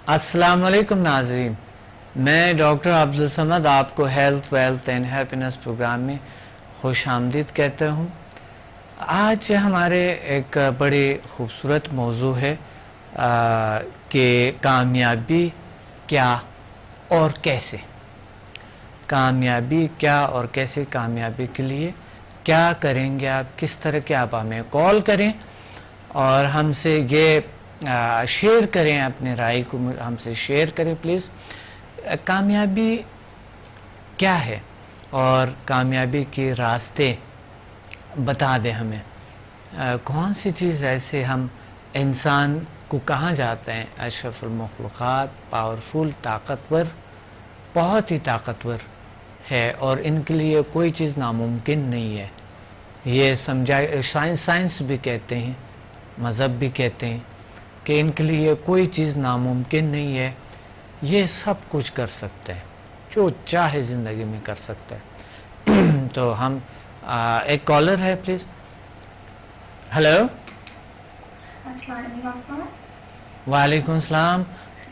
السلام علیکم ناظرین، میں ڈاکٹر عبدالصمد آپ کو health wealth and happiness programme میں خوش آمدید کہتا ہوں۔ آج ہمارے ایک بڑی خوبصورت موضوع ہے کہ کامیابی کیا اور کیسے، کامیابی کیا اور کیسے، کامیابی کے لیے کیا کریں گے آپ، کس طرح کے آپ ہمیں کال کریں اور ہم سے یہ شیئر کریں، اپنے رائے کو ہم سے شیئر کریں پلیز۔ کامیابی کیا ہے اور کامیابی کے راستے بتا دیں ہمیں، کون سی چیز ایسے ہم انسان کو کہاں جاتے ہیں اشرف المخلوقات، پاورفل، طاقتور، بہت ہی طاقتور ہے اور ان کے لیے کوئی چیز ناممکن نہیں ہے۔ یہ سمجھا، سائنس بھی کہتے ہیں، مذہب بھی کہتے ہیں کہ ان کے لیے کوئی چیز ناممکن نہیں ہے، یہ سب کچھ کر سکتے ہیں، جو چاہے زندگی میں کر سکتے ہیں۔ تو ہم ایک کالر ہے پلیز۔ ہیلو، وعلیکم السلام،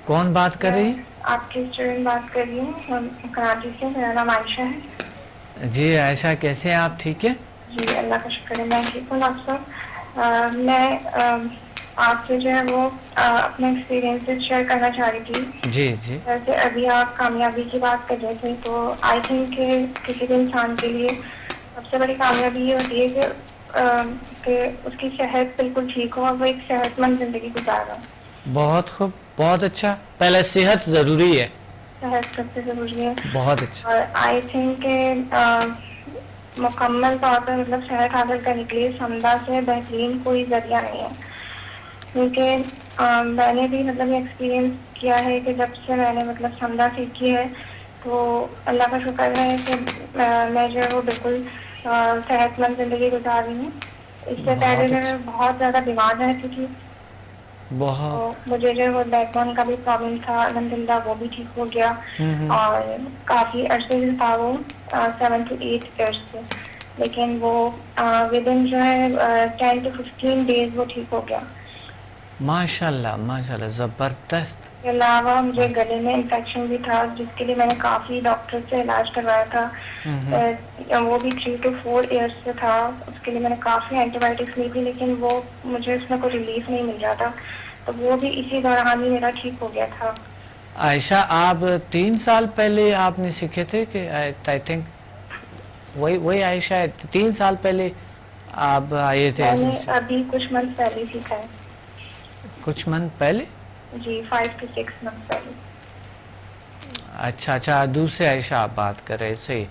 کون بات کر رہی ہے؟ آپ کی اسٹوڈنٹ بات کر رہی ہوں کراچی سے، میرا نام عائشہ ہے۔ جی عائشہ، کیسے ہیں آپ؟ ٹھیک ہے جی، اللہ کا شکر ہے، میں ٹھیک ہوں ڈاکٹر صاحب۔ میں آپ سے جو ہے وہ اپنے ایکسپیرینس شیئر کرنا چاہ رہی تھی۔ جی جی، ویسے ابھی آپ کامیابی کی بات کر رہے تھے، تو آئی تھنک کہ کسی بھی انسان کے لیے سب سے بڑی کامیابی یہ ہوتی ہے کہ اس کی صحت بالکل ٹھیک ہو اور وہ ایک صحت مند زندگی گزار رہا۔ بہت خوب، بہت اچھا۔ پہلے صحت ضروری ہے، صحت سب سے ضروری ہے، بہت اچھا۔ اور آئی تھنک کہ مکمل طور پر مطلب صحت حاصل کرنے کے لیے سمدہ سے بہترین کوئی ذریعہ نہیں ہے، کیونکہ میں نے بھی مطلب یہ ایکسپیرینس کیا ہے کہ جب سے میں نے مطلب سمدہ سیکھی ہے تو اللہ کا شکر ہے کہ میں جو ہے وہ بالکل صحت مند زندگی گزار رہی ہوں۔ اس سے پہلے میں بہت زیادہ بیمار رہ چکی، بہت، مجھے جو ہے وہ بیک بون کا بھی پرابلم تھا، الحمدللہ وہ بھی ٹھیک ہو گیا، اور کافی عرصے سے تھا وہ 7 to 8 ایئرس سے، لیکن وہ ود ان جو ہے 10 to 15 days وہ ٹھیک ہو گیا۔ ماشاء اللہ ماشاء اللہ، زبردست۔ اس کے علاوہ مجھے گلے میں انفیکشن بھی تھا، جس کے لیے میں نے کافی ڈاکٹر سے علاج کروایا تھا، وہ بھی 3 to 4 ایئرس سے تھا، اس کے لیے میں نے کافی اینٹی بایوٹکس لی تھی، لیکن وہ مجھے اس میں کوئی ریلیف نہیں مل رہا تھا، تو وہ بھی اسی دوران ہی میرا ٹھیک ہو گیا تھا۔ عائشہ، آپ 3 سال پہلے آپ نے سیکھے تھے کہ آئی تھنک وہی عائشہ ہے، 3 سال پہلے آپ آئے تھے؟ میں نے ابھی کچھ منتھ پہلے سیکھا ہے۔ کچھ منتھ پہلے؟ جی، 5 to 6 منتھ پہلے۔ اچھا اچھا، دوسرے عائشہ آپ بات کر رہے، صحیح۔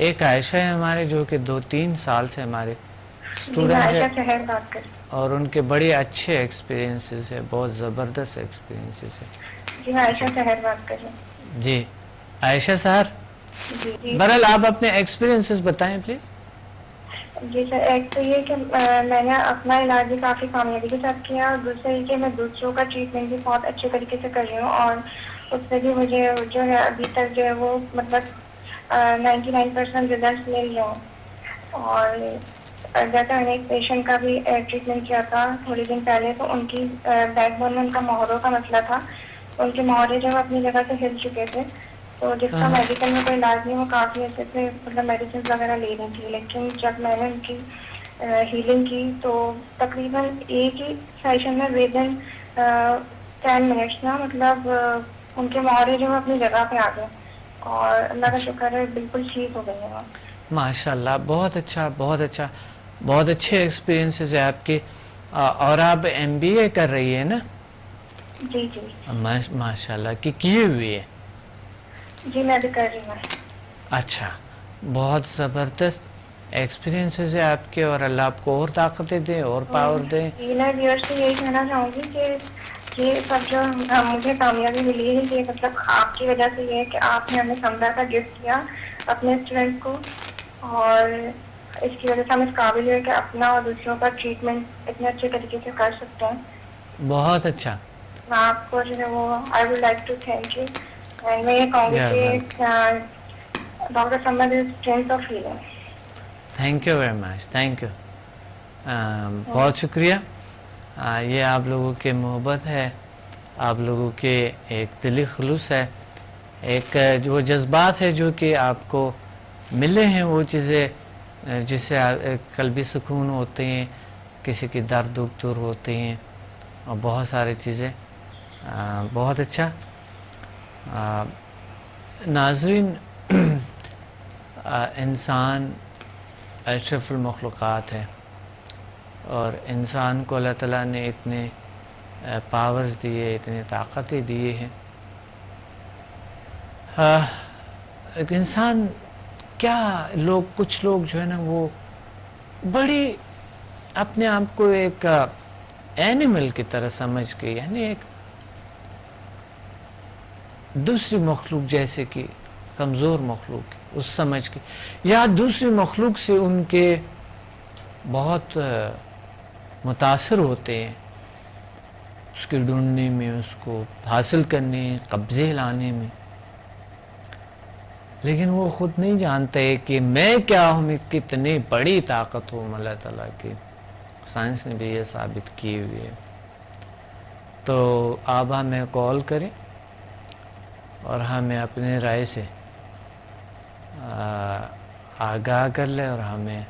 ایک عائشہ ہے ہمارے جو کہ 2-3 سال سے ہمارے اسٹوڈنٹ ہیں اور ان کے بڑے اچھے ایکسپیرینسز ہیں، بہت زبردست ایکسپیرینسز ہیں۔ جی، میں عائشہ شہر بات کر رہی ہوں۔ جی عائشہ سر، بہرحال آپ اپنے ایکسپیرینسز بتائیں پلیز۔ جی سر، ایک تو یہ کہ میں نے اپنا علاج بھی کافی کامیابی کے ساتھ کیا، اور دوسرا یہ کہ میں دوسروں کا ٹریٹمنٹ بھی بہت اچھے طریقے سے کر رہی ہوں، اور اس سے بھی مجھے جو ہے ابھی تک جو ہے وہ مطلب 99% رزلٹس مل رہے ہیں۔ اور جیسے میں نے ایک پیشنٹ کا بھی ٹریٹمنٹ کیا تھا تھوڑے دن پہلے، تو ان کی بیک بون میں ان کا محوروں کا مسئلہ تھا، ان کے محورے جو اپنی جگہ سے ہل چکے تھے، تو جس کا میڈیکل میں کوئی علاج نہیں، وہ کافی عرصے سے مطلب میڈیسنز وغیرہ لے رہی تھی، لیکن جب میں نے ان کی ہیلنگ کی تو تقریباً ایک ہی سیشن میں ود ان 10 منٹس نا مطلب ان کے محورے جو اپنی جگہ پہ آ گئے، اور اللہ کا شکر ہے بالکل ٹھیک ہو گئی ہیں۔ ماشاء اللہ، بہت اچھا بہت اچھا، بہت اچھے ایکسپیرینسز ہیں آپ کے، اور آپ MBA کر رہی ہے نا؟ جی جی ماشاء اللہ، کہ کیے ہوئے ہے؟ جی میں بھی کر رہی ہوں۔ اچھا، بہت زبردست ایکسپیرینسز ہے آپ کے، اور اللہ آپ کو اور طاقتیں دیں اور پاور دیں۔ میں ویورز سے یہی کہنا چاہوں گی کہ یہ سب جو مجھے کامیابی ملی ہے، یہ مطلب آپ کی وجہ سے یہ ہے کہ آپ نے ہمیں سمدہ کا گفٹ کیا اپنے اسٹوڈنٹ کو، اور اس کی وجہ سے ہم اس قابل ہے کہ اپنا اور دوسروں کا ٹریٹمنٹ اتنے اچھے طریقے سے کر سکتے ہیں۔ بہت اچھا، میں آپ کو جو ہے وہ I would like to thank you, and میں یہ کہوں گی کہ doctor Samad is strength of healing. Thank you very much, thank you, بہت شکریہ۔ یہ آپ لوگوں کی محبت ہے آپ لوگوں کے ایک دلی خلوص ہے، ایک جو جذبات ہے جو کہ آپ کو ملے ہیں، وہ چیزیں جس سے قلبی سکون ہوتے ہیں، کسی کی درد دور ہوتے ہیں، اور بہت ساری چیزیں. بہت اچھا. ناظرین، انسان اشرف المخلوقات ہے، اور انسان کو اللہ تعالیٰ نے اتنے پاورز دیے، اتنے طاقتیں دیے ہیں. ایک انسان کیا، کچھ لوگ جو ہے نا وہ بڑی اپنے آپ کو ایک اینیمل کی طرح سمجھ کے، یعنی ایک دوسری مخلوق جیسے کہ کمزور مخلوق اس سمجھ کے، یا دوسری مخلوق سے ان کے بہت متاثر ہوتے ہیں، اس کے ڈھونڈنے میں، اس کو حاصل کرنے، قبضے لانے میں. لیکن وہ خود نہیں جانتے کہ میں کیا ہوں، کتنی بڑی طاقت ہوں اللہ تعالیٰ کی. سائنس نے بھی یہ ثابت کی ہوئی ہے. تو آپ ہمیں کال کریں اور ہمیں اپنے رائے سے آگاہ کر لیں، اور ہمیں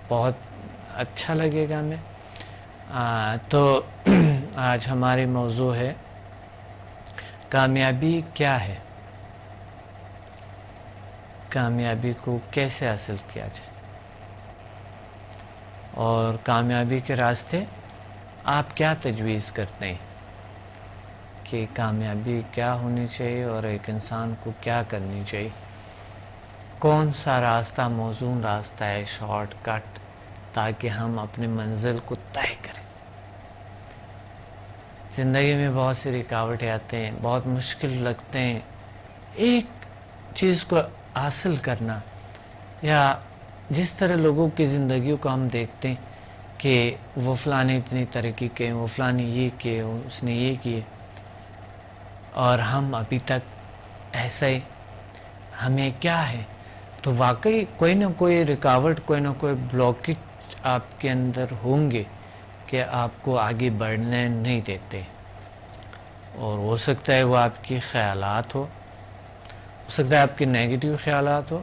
بہت اچھا لگے گا ہمیں. تو آج ہماری موضوع ہے کامیابی کیا ہے، کامیابی کو کیسے حاصل کیا جائے، اور کامیابی کے راستے آپ کیا تجویز کرتے ہیں کہ کامیابی کیا ہونی چاہیے اور ایک انسان کو کیا کرنی چاہیے. کون سا راستہ موزون راستہ ہے، شارٹ کٹ، تاکہ ہم اپنی منزل کو طے کریں. زندگی میں بہت سی رکاوٹیں آتے ہیں، بہت مشکل لگتے ہیں ایک چیز کو حاصل کرنا، یا جس طرح لوگوں کی زندگیوں کو ہم دیکھتے ہیں کہ وہ فلانے اتنی ترقی کے، وہ فلانے یہ کیے، اس نے یہ کیے، اور ہم ابھی تک ایسے ہی. ہمیں کیا ہے؟ تو واقعی کوئی نہ کوئی رکاوٹ، کوئی نہ کوئی بلاکیج آپ کے اندر ہوں گے کہ آپ کو آگے بڑھنے نہیں دیتے. اور ہو سکتا ہے وہ آپ کی خیالات ہو سکتا ہے آپ کے نیگیٹیو خیالات ہو،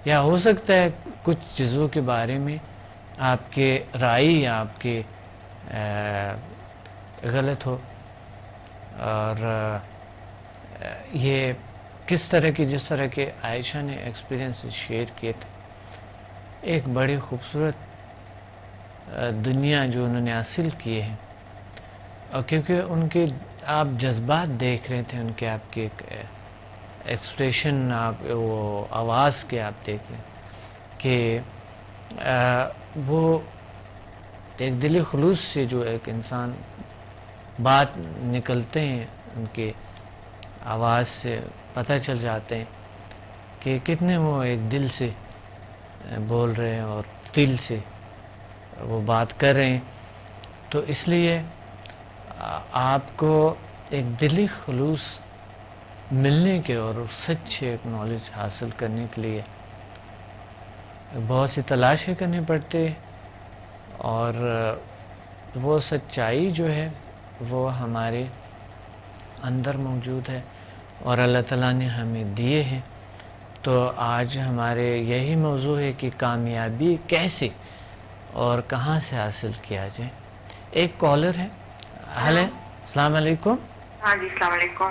یا ہو سکتا ہے کچھ چیزوں کے بارے میں آپ کے رائے یا آپ کے غلط ہو. اور یہ کس طرح کی، جس طرح کے عائشہ نے ایکسپیرینس شیئر کیے تھے، ایک بڑی خوبصورت دنیا جو انہوں نے حاصل کیے ہیں. اور کیونکہ ان کے آپ جذبات دیکھ رہے تھے، ان کے آپ کے ایکسپریشن، آپ وہ آواز کے آپ دیکھ رہے ہیں کہ وہ ایک دلی خلوص سے جو ایک انسان بات نکلتے ہیں، ان کے آواز سے پتہ چل جاتے ہیں کہ کتنے وہ ایک دل سے بول رہے ہیں اور دل سے وہ بات کر رہے ہیں. تو اس لیے آپ کو ایک دلی خلوص ملنے کے اور سچے ایک نالج حاصل کرنے کے لیے بہت سی تلاشیں کرنی پڑتی ہے، اور وہ سچائی جو ہے وہ ہمارے اندر موجود ہے اور اللہ تعالیٰ نے ہمیں دیے ہیں. تو آج ہمارے یہی موضوع ہے کہ کامیابی کیسے اور کہاں سے حاصل کیا جائے. ایک کالر ہے. ہلو، السلام علیکم. ہاں جی، السلام علیکم.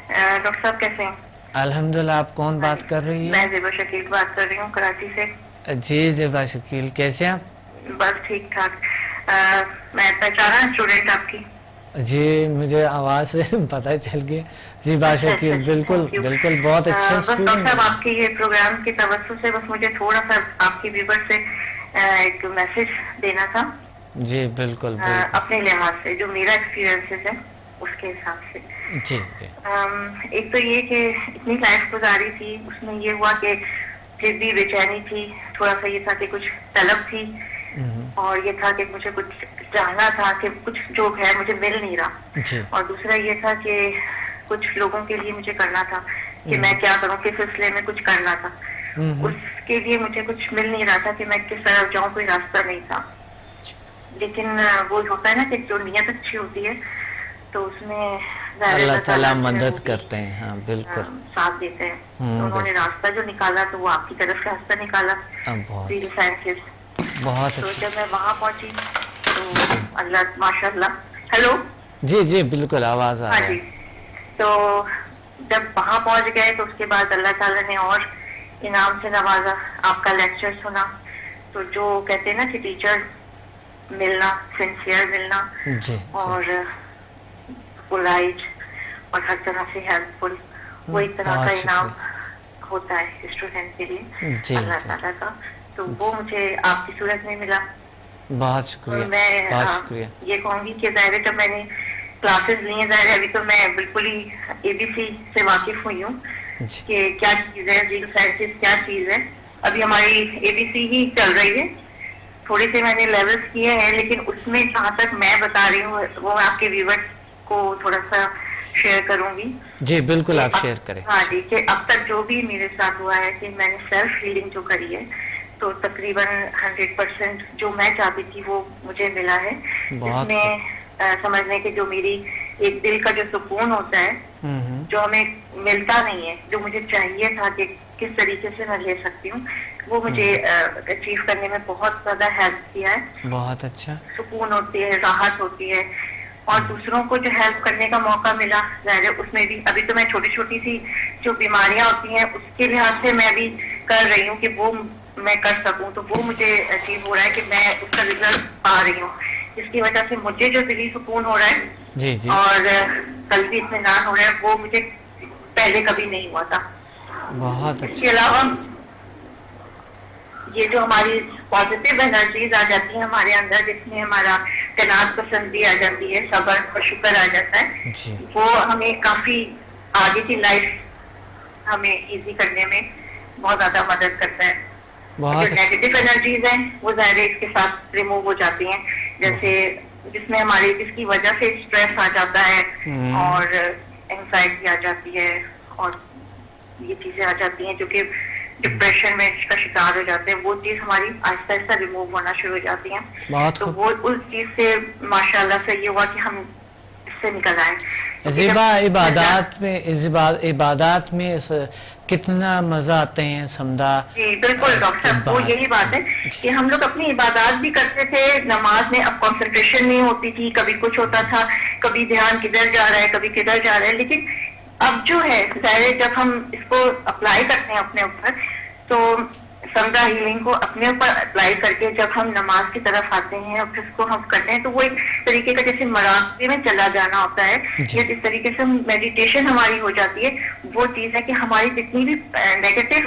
ڈاکٹر صاحب کیسے ہیں؟ الحمدللہ. آپ کون بات کر رہی ہیں؟ میں زیبا شکیل بات کر رہی ہوں کراچی سے. جی زیبا شکیل، کیسے ہیں آپ؟ بس ٹھیک ٹھاک. میں پہچانا اسٹوڈنٹ آپ کی. جی مجھے آواز سے پتہ چل گیا. جی باشا شکیل، بالکل بالکل، بہت اچھے اسٹوڈنٹ. ڈاکٹر صاحب آپ کے یہ پروگرام کی توسط سے بس مجھے تھوڑا سا آپ کی ویور سے ایک میسج دینا تھا. جی بالکل، اپنے لحاظ سے جو میرا ایکسپیرینس ہے اس کے حساب سے. جی جی. ایک تو یہ کہ اتنی لائف گزاری تھی، اس میں یہ ہوا کہ پھر بھی بے چینی تھی، تھوڑا سا یہ تھا کہ کچھ طلب تھی، اور یہ تھا کہ مجھے کچھ چاہنا تھا کہ کچھ جو ہے مجھے مل نہیں رہا. اور دوسرا یہ تھا کہ کچھ لوگوں کے لیے مجھے کرنا تھا کہ میں کیا کروں، کس سلسلے میں کچھ کرنا تھا. اس کے لیے مجھے کچھ مل نہیں رہا تھا کہ میں کس طرح جاؤں، کوئی راستہ نہیں تھا. لیکن وہ ہوتا ہے نا کہ جو نیت اچھی ہوتی ہے تو اس میں اللہ تعالیٰ مدد کرتے ہیں. ہاں بالکل ساتھ دیتے ہیں. تو انہوں نے راستہ جو نکالا تو وہ آپ کی طرف راستہ نکالا ریل سائنسز. بہت تو اچھا. جب میں وہاں پہنچی تو اللہ ماشاء اللہ. ہیلو جی جی بالکل آواز آ رہی ہے. تو جب وہاں پہنچ گئے تو اس کے بعد اللہ تعالیٰ نے اور انعام سے نوازا. آپ کا لیکچر سنا تو جو کہتے ہیں نا کہ ٹیچر ملنا, سنسیئر ملنا اور پولائٹ اور ہر طرح سے ہیلپ فل, وہ ایک طرح کا انعام ہوتا ہے اسٹوڈنٹ کے لیے اللہ تعالیٰ کا. تو وہ مجھے آپ کی صورت میں ملا. بہت شکریہ. میں یہ کہوں گی کہ ظاہر جب میں نے کلاسز لی ہیں, ظاہر ابھی تو میں بالکل ہی ABC سے واقف ہوئی ہوں کہ کیا چیز ہے ریل سائنسز, کیا چیز ہے. ابھی ہماری ABC ہی چل رہی ہے, تھوڑے سے میں نے لیولز کیے ہیں, لیکن اس میں جہاں تک میں بتا رہی ہوں وہ آپ کے ویورز کو تھوڑا سا شیئر کروں گی. جی بالکل آپ شیئر کریں. ہاں جی, کہ اب تک جو بھی میرے ساتھ ہوا ہے کہ میں نے سیلف ہیلنگ جو کری ہے تو تقریباً 100% جو میں چاہتی تھی وہ مجھے ملا ہے. جس میں سمجھنے کے جو میری ایک دل کا جو سکون ہوتا ہے جو ہمیں ملتا نہیں ہے, جو مجھے چاہیے تھا کہ کس طریقے سے میں لے سکتی ہوں, وہ مجھے اچیو کرنے میں بہت زیادہ ہیلپ کیا ہے. بہت اچھا. سکون ہوتی ہے, راحت ہوتی ہے, اور دوسروں کو جو ہیلپ کرنے کا موقع ملا. ظاہر اس میں بھی ابھی تو میں چھوٹی چھوٹی سی جو بیماریاں ہوتی ہیں اس کے لحاظ سے میں بھی کر رہی ہوں کہ وہ میں کر سکوں, تو وہ مجھے اچیو ہو رہا ہے کہ میں اس کا رزلٹ پا رہی ہوں, جس کی وجہ سے مجھے جو دلی سکون ہو رہا ہے اور قلبی اطمینان ہو رہا ہے وہ مجھے پہلے کبھی نہیں ہوا تھا. بہت اچھا. اس کے علاوہ یہ جو ہماری پازیٹیو انرجیز آ جاتی ہیں ہمارے اندر, جس میں ہمارا قناعت پسندی آ جاتی ہے, صبر اور شکر آ جاتا ہے, وہ ہمیں کافی آگے کی لائف ہمیں ایزی کرنے میں بہت زیادہ مدد کرتا ہے. جو نیگیٹو انرجیز ہیں وہ ظاہر اس کے ساتھ ریموو ہو جاتی ہیں, جیسے جس میں ہماری جس کی وجہ سے اسٹریس آ جاتا ہے اور اینگزائٹی آ جاتی ہے اور یہ چیزیں آ جاتی ہیں جو کہ ڈپریشن میں کا شکار ہو جاتے ہیں, وہ چیز ہماری آہستہ آہستہ ریموو ہونا شروع ہو جاتی ہیں. تو وہ اس چیز سے ماشاءاللہ سے یہ ہوا کہ ہم اس سے نکل آئے. زیبا عبادات میں کتنا مزہ آتے ہیں سمدھا. جی بالکل ڈاکٹر صاحب, وہ یہی بات ہے کہ ہم لوگ اپنی عبادات بھی کرتے تھے نماز میں, اب کنسنٹریشن نہیں ہوتی تھی, کبھی کچھ ہوتا تھا, کبھی دھیان کدھر جا رہا ہے کبھی کدھر جا رہا ہے. لیکن اب جو ہے ظاہر جب ہم اس کو اپلائی کرتے ہیں اپنے اوپر, تو سمدھا ہیلنگ کو اپنے اوپر اپلائی کر کے جب ہم نماز کی طرف آتے ہیں اور پھر اس کو ہم کرتے ہیں تو وہ ایک طریقے کا جیسے مراقبے میں چلا جانا ہوتا ہے, یا جس طریقے سے میڈیٹیشن ہماری ہو جاتی ہے, وہ چیز ہے کہ ہماری جتنی بھی نیگیٹو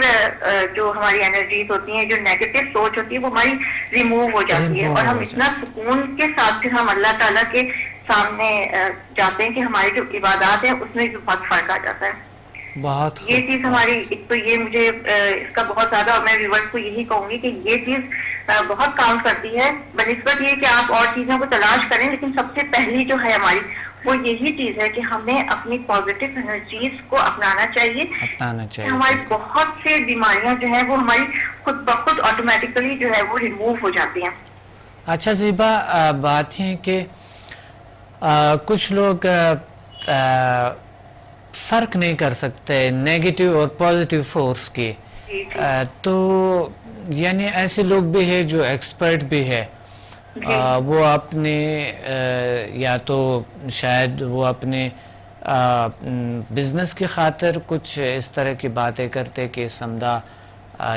جو ہماری انرجیز ہوتی ہیں, جو نیگیٹو سوچ ہوتی ہے, وہ ہماری ریموو ہو جاتی ہے, اور ہم اتنا سکون کے ساتھ پھر ہم اللہ تعالیٰ کے سامنے جاتے ہیں کہ ہماری جو عبادات ہیں اس میں بھی بہت فرق آ جاتا ہے. بہت یہ چیز ہماری ایک تو یہ مجھے اس کا بہت زیادہ, اور میں ویورز کو یہی کہوں گی کہ یہ چیز بہت کام کرتی ہے, بنسبت یہ کہ آپ اور چیزوں کو تلاش کریں, لیکن سب سے پہلی جو ہے ہماری وہ یہی چیز ہے کہ ہمیں اپنی پازیٹیو انرجیز کو اپنانا چاہیے. ہماری بہت سے بیماریاں جو ہیں وہ ہماری خود بخود آٹومیٹیکلی جو ہے وہ ریموو ہو جاتی ہیں. اچھا زیبا, بات ہے کہ کچھ لوگ فرق نہیں کر سکتے نیگیٹو اور پازیٹیو فورس کی, تو یعنی ایسے لوگ بھی ہیں جو ایکسپرٹ بھی ہے, وہ اپنے یا تو شاید وہ اپنے بزنس کی خاطر کچھ اس طرح کی باتیں کرتے کہ سمدھا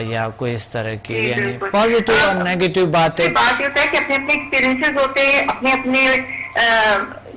یا کوئی اس طرح کی, یعنی پازیٹیو اور نیگیٹو باتیں. بات یہ ہوتا ہے کہ اپنے اپنے ایکسپیرینسز ہوتے ہیں, اپنے اپنے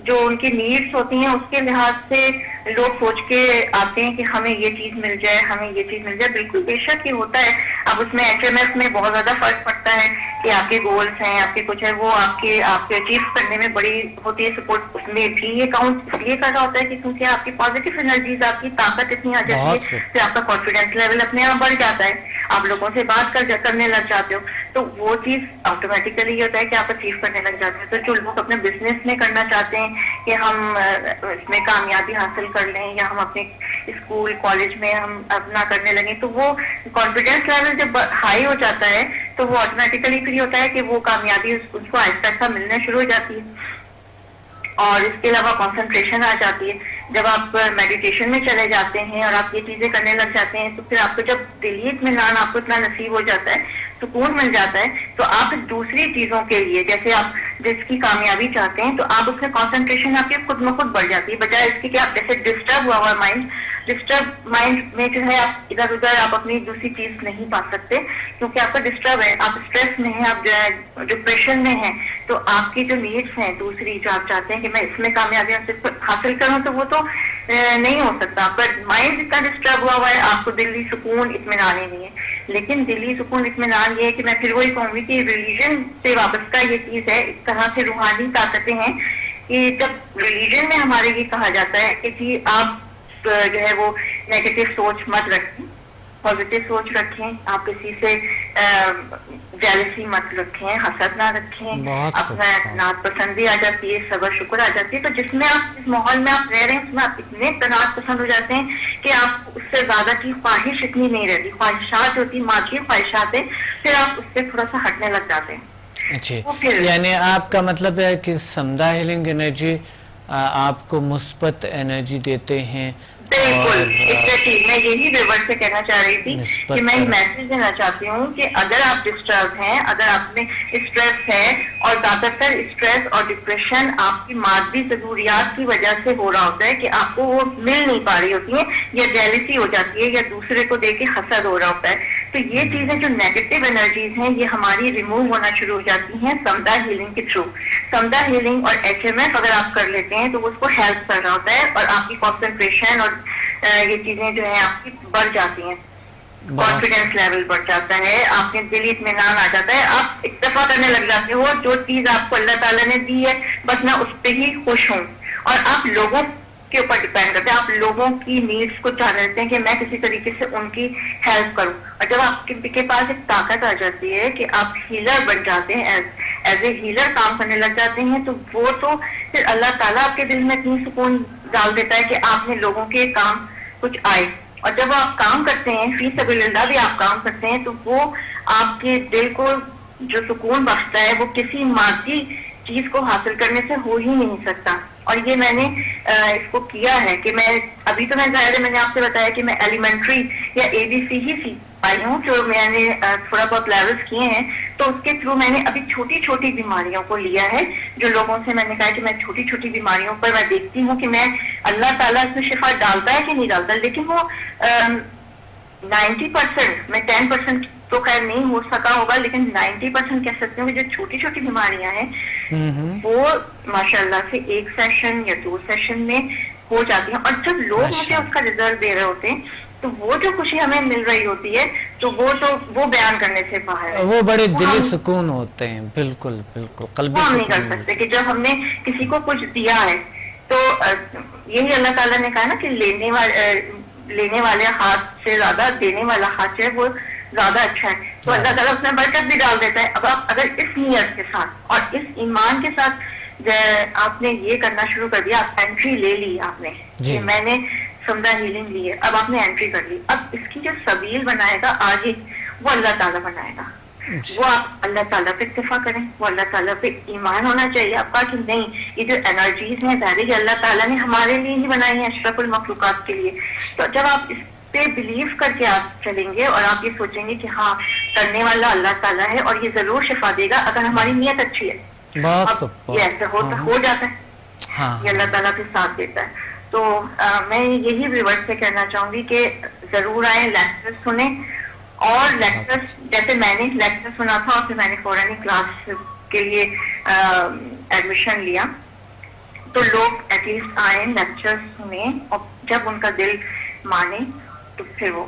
جو ان کی نیڈس ہوتی ہیں اس کے لحاظ سے لوگ سوچ کے آتے ہیں کہ ہمیں یہ چیز مل جائے, ہمیں یہ چیز مل جائے. بالکل بے شک یہ ہوتا ہے. اب اس میں HMS میں بہت زیادہ فرق پڑتا ہے کہ آپ کے گولز ہیں, آپ کے کچھ ہے, وہ آپ کے اچیو کرنے میں بڑی ہوتی ہے سپورٹ. اس میں بھی یہ کاؤنٹ اس لیے کر رہا ہوتا ہے کہ کیونکہ آپ کی پازیٹیو انرجیز, آپ کی طاقت اتنی آ جاتی ہے, پھر آپ کا کانفیڈینس لیول اپنے آپ بڑھ جاتا ہے, آپ لوگوں سے بات کرنے لگ جاتے ہو, تو وہ چیز آٹومیٹیکلی یہ ہوتا ہے کہ آپ اچیو کرنے لگ جاتے ہیں. تو جو لوگ اپنے بزنس میں کرنا چاہتے ہیں کہ ہم اس میں کامیابی حاصل کر لیں, یا ہم اپنے اسکول کالج میں ہم اپنا کرنے لگیں, تو وہ کانفیڈینس لیول جب ہائی ہو جاتا ہے تو وہ آٹومیٹیکلی پھر ہوتا ہے کہ وہ کامیابی اس کو آہستہ آہستہ ملنا شروع ہو جاتی ہے. اور اس کے علاوہ کنسنٹریشن آ جاتی ہے. جب آپ میڈیٹیشن میں چلے جاتے ہیں اور آپ یہ چیزیں کرنے لگ جاتے ہیں تو پھر آپ کو جب دلی اطمینان آپ کو اتنا نصیب ہو جاتا ہے, سکون مل جاتا ہے, تو آپ دوسری چیزوں کے لیے جیسے آپ جس کی کامیابی چاہتے ہیں تو آپ اس میں کنسنٹریشن آپ کی خود بخود بڑھ جاتی ہے, بجائے اس کی کہ آپ جیسے ڈسٹرب ہوا ہوا ڈسٹرب مائنڈ میں جو ہے آپ ادھر ادھر آپ اپنی دوسری چیز نہیں پا سکتے کیونکہ آپ کا ڈسٹرب ہے, آپ اسٹریس میں ہیں, آپ جو ہے ڈپریشن میں ہیں, تو آپ کی جو نیڈس ہیں دوسری جو آپ چاہتے ہیں کہ میں اس میں کامیابی حاصل کروں تو وہ تو نہیں ہو سکتا. پر مائنڈ اتنا ڈسٹرب ہوا ہوا ہے, آپ کو دلی سکون اطمینان ہی نہیں ہے. لیکن دلی سکون اطمینان یہ ہے کہ میں پھر وہی کہوں گی کہ ریلیجن سے وابستہ یہ چیز ہے, اس طرح سے روحانی طاقتیں ہیں کہ جب ریلیجن میں ہمارے یہ کہا جاتا ہے کہ جی آپ جو ہے وہ نیگیٹو سوچ مت رکھیں, پازیٹیو سوچ رکھیں, آپ کسی سے جیلسی مت رکھیں, حسد نہ رکھیں, اپنا نعت پسندی آ جاتی ہے, صبر شکر آ جاتی ہے. تو جس میں آپ جس ماحول میں آپ رہ رہے ہیں اس میں آپ اتنے قناعت پسند ہو جاتے ہیں کہ آپ اس سے زیادہ کی خواہش اتنی نہیں رہتی. خواہشات ہوتی مادی خواہشات ہیں, پھر آپ اس سے تھوڑا سا ہٹنے لگ جاتے ہیں. اچھا, یعنی آپ کا مطلب ہے کہ سمدھا ہیلنگ انرجی آپ کو مثبت انرجی دیتے ہیں. بالکل میں یہی ریورٹ سے کہنا چاہ رہی تھی کہ میں یہ میسج دینا چاہتی ہوں کہ اگر آپ ڈسٹرب ہیں, اگر آپ میں اسٹریس ہے, اور زیادہ تر اسٹریس اور ڈپریشن آپ کی مادی ضروریات کی وجہ سے ہو رہا ہوتا ہے کہ آپ کو وہ مل نہیں پا رہی ہوتی ہیں, یا جیلسی ہو جاتی ہے, یا دوسرے کو دیکھ کے حسد ہو رہا ہوتا ہے, تو یہ چیزیں جو نیگیٹو انرجیز ہیں یہ ہماری ریموو ہونا شروع ہو جاتی ہیں سمدھا ہیلنگ کے تھرو. سمدھا ہیلنگ اور HMF اگر آپ کر لیتے ہیں تو اس کو ہیلپ کر رہا ہوتا ہے, اور آپ کی کنسنٹریشن اور یہ چیزیں جو ہیں آپ کی بڑھ جاتی ہیں, کانفیڈینس لیول بڑھ جاتا ہے, آپ کے دلی اطمینان آ جاتا ہے, آپ اکتفا کرنے لگ جاتے ہو جو چیز آپ کو اللہ تعالیٰ نے دی ہے بس میں اس پہ ہی خوش ہوں, اور آپ لوگوں کے اوپر ڈیپینڈ کرتے ہیں, آپ لوگوں کی نیڈس کو چاہ رہتے ہیں کہ میں کسی طریقے سے ان کی ہیلپ کروں. اور جب آپ کے پاس ایک طاقت آ جاتی ہے کہ آپ ہیلر بن جاتے ہیں, ایز اے ہیلر کام کرنے لگ جاتے ہیں, تو وہ تو پھر اللہ تعالیٰ آپ کے دل میں اتنی سکون ڈال دیتا ہے کہ آپ نے لوگوں کے کام کچھ آئے. اور جب آپ کام کرتے ہیں فی سبیل اللہ بھی آپ کام کرتے ہیں, تو وہ آپ کے دل کو جو سکون بخشتا ہے وہ کسی مادی چیز کو حاصل کرنے سے ہو ہی نہیں سکتا. اور یہ میں نے اس کو کیا ہے کہ میں ابھی تو میں ظاہر ہے میں نے آپ سے بتایا کہ میں ایلیمنٹری یا ABC ہی سیکھ پائی ہوں, جو میں نے تھوڑا بہت لیولس کیے ہیں, تو اس کے تھرو میں نے ابھی چھوٹی چھوٹی بیماریوں کو لیا ہے. جو لوگوں سے میں نے کہا کہ میں چھوٹی چھوٹی بیماریوں پر میں دیکھتی ہوں کہ میں اللہ تعالیٰ اس میں شفا ڈالتا ہے کہ نہیں ڈالتا, لیکن وہ 90%, میں 10% تو خیر نہیں ہو سکا ہوگا, لیکن 90% کہہ سکتے ہوں کہ جو چھوٹی چھوٹی بیماریاں ہیں وہ ماشاءاللہ سے 1 سیشن یا 2 سیشن میں ہو جاتی ہیں. اور جب لوگ مجھے اس کا رزلٹ دے رہے ہوتے ہیں تو وہ جو خوشی ہمیں مل رہی ہوتی ہے تو وہ بیان کرنے سے باہر ہے, وہ بڑے دلی سکون ہوتے ہیں. بالکل بالکل قلبی ہم نہیں کر سکتے کہ جب ہم نے کسی کو کچھ دیا ہے تو یہی اللہ تعالیٰ نے کہا نا کہ لینے والے ہاتھ سے زیادہ دینے والا ہاتھ ہے وہ زیادہ اچھا ہے. تو اللہ تعالیٰ اس میں برکت بھی ڈال دیتا ہے. اب آپ اگر اس نیت کے ساتھ اور اس ایمان کے ساتھ آپ نے یہ کرنا شروع کر دیا, آپ انٹری لے لی آپ نے کہ میں نے سمدھا ہیلنگ لی ہے, اب آپ نے انٹری کر لی, اب اس کی جو سبیل بنائے گا آگے وہ اللہ تعالیٰ بنائے گا. وہ آپ اللہ تعالیٰ پہ اکتفا کریں, وہ اللہ تعالیٰ پہ ایمان ہونا چاہیے آپ کا کہ نہیں یہ جو انرجیز ہیں ظاہر اللہ تعالیٰ نے ہمارے لیے ہی بنائی ہیں, اشرف المخلوقات کے لیے. تو جب آپ اس پہ بلیو کر کے آپ چلیں گے اور آپ یہ سوچیں گے کہ ہاں کرنے والا اللہ تعالیٰ ہے اور یہ ضرور شفا دے گا اگر ہماری نیت اچھی ہے, یہ ایسا ہو جاتا ہے, یہ اللہ تعالیٰ کے ساتھ دیتا ہے. تو میں یہی ریورٹ سے کہنا چاہوں گی کہ ضرور آئیں, لیکچر سنیں, اور لیکچر جیسے میں نے لیکچر سنا تھا اور پھر میں نے فوراً کلاس کے لیے ایڈمیشن لیا, تو لوگ ایٹ لیسٹ آئیں, لیکچر سنیں, اور جب ان کا دل مانے تو پھر وہ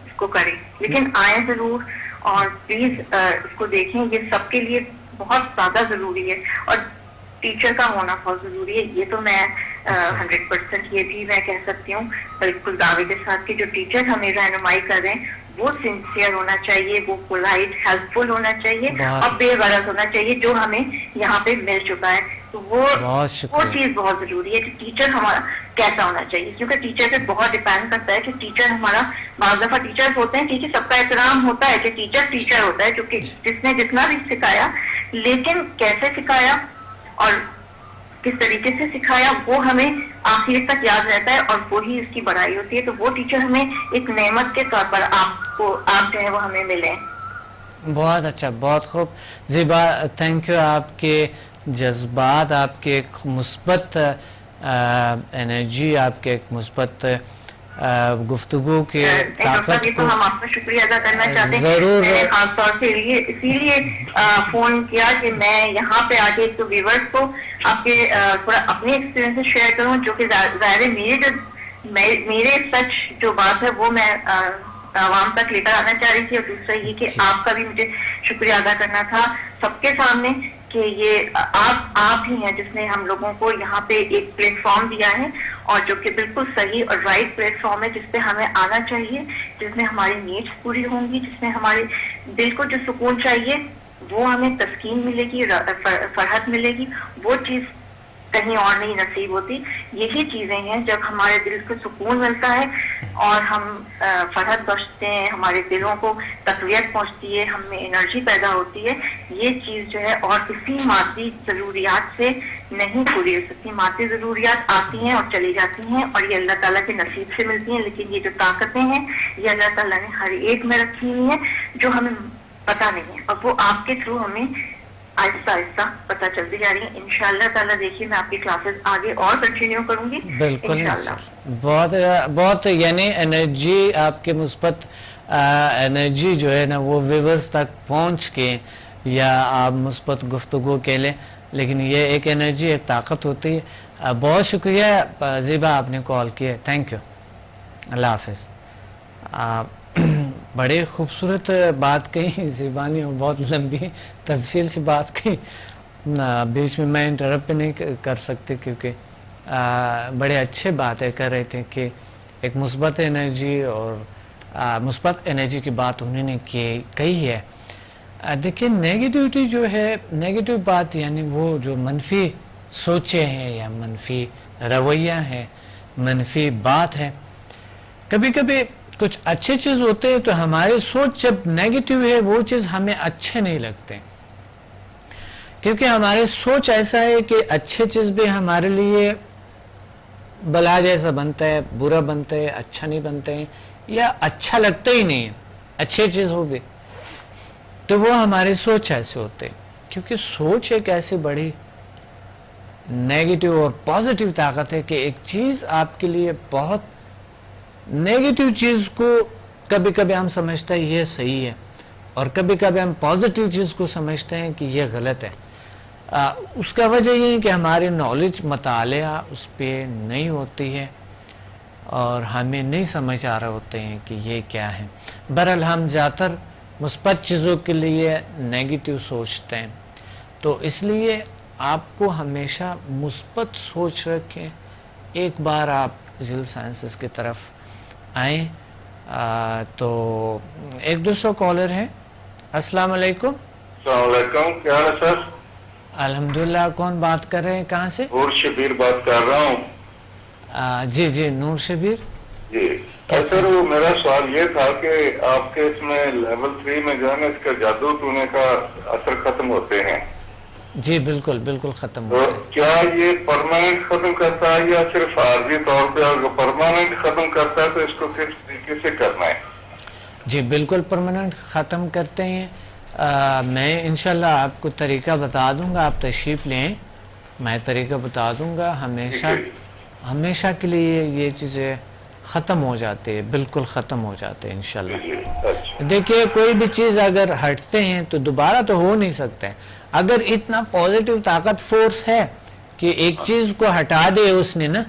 اس کو کریں, لیکن آئیں ضرور اور پلیز اس کو دیکھیں. یہ سب کے لیے بہت زیادہ ضروری ہے, اور ٹیچر کا ہونا بہت ضروری ہے. یہ تو میں 100% یہ بھی میں کہہ سکتی ہوں بالکل دعوے کے ساتھ کہ جو ٹیچر ہمیں رہنمائی کر رہے ہیں وہ سنسیئر ہونا چاہیے, وہ پولائٹ ہیلپ فل ہونا چاہیے, اور بے غرض ہونا چاہیے, جو ہمیں یہاں پہ مل چکا ہے. تو وہ چیز بہت ضروری ہے کہ ٹیچر ہمارا کیسا ہونا چاہیے, کیونکہ ٹیچر پہ بہت ڈیپینڈ کرتا ہے کہ ٹیچر ہمارا, بعض دفعہ ٹیچر ہوتے ہیں ٹھیک ہے سب کا احترام ہوتا ہے کہ ٹیچر ہوتا ہے جو کہ جس نے جتنا بھی سکھایا, لیکن کیسے سکھایا اور کس طریقے سے سکھایا وہ ہمیں آخر تک یاد رہتا ہے اور وہی اس کی بڑائی ہوتی ہے. تو وہ ٹیچر ہمیں ایک نعمت کے طور پر آپ جو ہے وہ ہمیں ملے. بہت اچھا, بہت خوب. زیبا تھینک یو, آپ کے جذبات, آپ کے ایک مثبت انرجی, آپ کے ایک مثبت گفتگو کے طاقت کو ہم آپ کا شکریہ ادا کرنا چاہتے ہیں. ضرور میں نے خاص طور سے اسی لیے فون کیا کہ میں یہاں پہ آ کے تو ویورز کو آپ کے تھوڑا اپنے ایکسپیرینس شیئر کروں, جو کہ ظاہر ہے میرے سچ جو بات ہے وہ میں عوام تک لے کر آنا چاہ رہی تھی, اور دوسرا یہ کہ آپ کا بھی مجھے شکریہ ادا کرنا تھا سب کے سامنے کہ یہ آپ ہی ہیں جس نے ہم لوگوں کو یہاں پہ ایک پلیٹ فارم دیا ہے, اور جو کہ بالکل صحیح اور رائٹ پلیٹ فارم ہے جس پہ ہمیں آنا چاہیے, جس میں ہماری نیڈس پوری ہوں گی, جس میں ہمارے دل کو جو سکون چاہیے وہ ہمیں تسکین ملے گی, فرحت ملے گی. وہ چیز کہیں اور نہیں نصیب ہوتی. یہی چیزیں ہیں جب ہمارے دل کو سکون ملتا ہے اور ہم فرحت بخشتے ہیں, ہمارے دلوں کو تقویت پہنچتی ہے, ہم میں انرجی پیدا ہوتی ہے. یہ چیز جو ہے اور کسی مادی ضروریات سے نہیں پوری ہو سکتی. مادی ضروریات آتی ہیں اور چلی جاتی ہیں اور یہ اللہ تعالیٰ کے نصیب سے ملتی ہیں, لیکن یہ جو طاقتیں ہیں یہ اللہ تعالیٰ نے ہر ایک میں رکھی ہوئی ہیں جو ہمیں پتہ نہیں ہے, اور وہ آپ کے تھرو ہمیں آہستہ آہستہ پتہ چلتی جا رہی ہے. انشاءاللہ تعالیٰ دیکھیے میں آپ کی کلاسز آگے اور کنٹینیو کروں گی. بالکل بہت بہت, یعنی انرجی, آپ کے مثبت انرجی جو ہے نا وہ ویورز تک پہنچ کے, یا آپ مثبت گفتگو کے لیں, لیکن یہ ایک انرجی, ایک طاقت ہوتی ہے. بہت شکریہ زیبا, آپ نے کال کیا, تھینک یو, اللہ حافظ. بڑے خوبصورت بات کہی زیبا نے, اور بہت لمبی تفصیل سے بات کہی. بیچ میں انٹرپٹ نہیں کر سکتے کیونکہ بڑے اچھے باتیں کر رہے تھے کہ ایک مثبت انرجی اور مثبت انرجی کی بات انہوں نے کہی ہے. دیکھیں نیگیٹیوٹی جو ہے, نیگیٹیو بات یعنی وہ جو منفی سوچیں ہیں یا منفی رویہ ہے, منفی بات ہے. کبھی کبھی کچھ اچھے چیز ہوتے ہیں تو ہماری سوچ جب نیگیٹیو ہے وہ چیز ہمیں اچھے نہیں لگتے, کیونکہ ہماری سوچ ایسا ہے کہ اچھے چیز بھی ہمارے لیے بلا جیسا بنتا ہے, برا بنتا ہے, اچھا نہیں بنتا ہے, یا اچھا لگتا ہی نہیں ہے اچھے چیز ہو بھی, تو وہ ہماری سوچ ایسے ہوتے. کیونکہ سوچ ایک ایسی بڑی نیگیٹیو اور پازیٹیو طاقت ہے کہ ایک چیز آپ کے لیے بہت نیگیٹیو چیز کو کبھی کبھی ہم سمجھتے ہیں یہ صحیح ہے, اور کبھی کبھی ہم پازیٹیو چیز کو سمجھتے ہیں کہ یہ غلط ہے. اس کا وجہ یہ ہے کہ ہماری نالج, مطالعہ اس پہ نہیں ہوتی ہے, اور ہمیں نہیں سمجھ آ رہے ہوتے ہیں کہ یہ کیا ہے. بہرحال ہم زیادہ تر مثبت چیزوں کے لیے نیگیٹیو سوچتے ہیں, تو اس لیے آپ کو ہمیشہ مثبت سوچ رکھیں. ایک بار آپ ذیل سائنسز کی طرف آئیں. تو ایک دوسرا کالر ہے. السلام علیکم. السلام علیکم, کیا حال ہے سر؟ الحمدللہ. کون بات کر رہے ہیں, کہاں سے؟ نور شبیر بات کر رہا ہوں. جی نور شبیر جی. سر وہ میرا سوال یہ تھا کہ آپ کے اس میں لیول 3 میں جو ہے نا اس کا جادو ٹونے کا اثر ختم ہوتے ہیں. جی بالکل ختم تو ہوتا ہے. کیا یہ پرماننٹ ختم کرتا ہے یا صرف عارضی طور پہ؟ اگر پرماننٹ ختم کرتا ہے تو اس کو کس طریقے سے کرنا ہے؟ جی بالکل پرماننٹ ختم کرتے ہیں. میں انشاءاللہ آپ کو طریقہ بتا دوں گا, آپ تشریف لیں, میں طریقہ بتا دوں گا. ہمیشہ کے لیے یہ چیزیں ختم ہو جاتے ہیں, بالکل ختم ہو جاتے ہیں انشاءاللہ. دیکھیے کوئی بھی چیز اگر ہٹتے ہیں تو دوبارہ تو ہو نہیں سکتے. اگر اتنا پازیٹیو طاقت فورس ہے کہ ایک چیز کو ہٹا دے اس نے نا,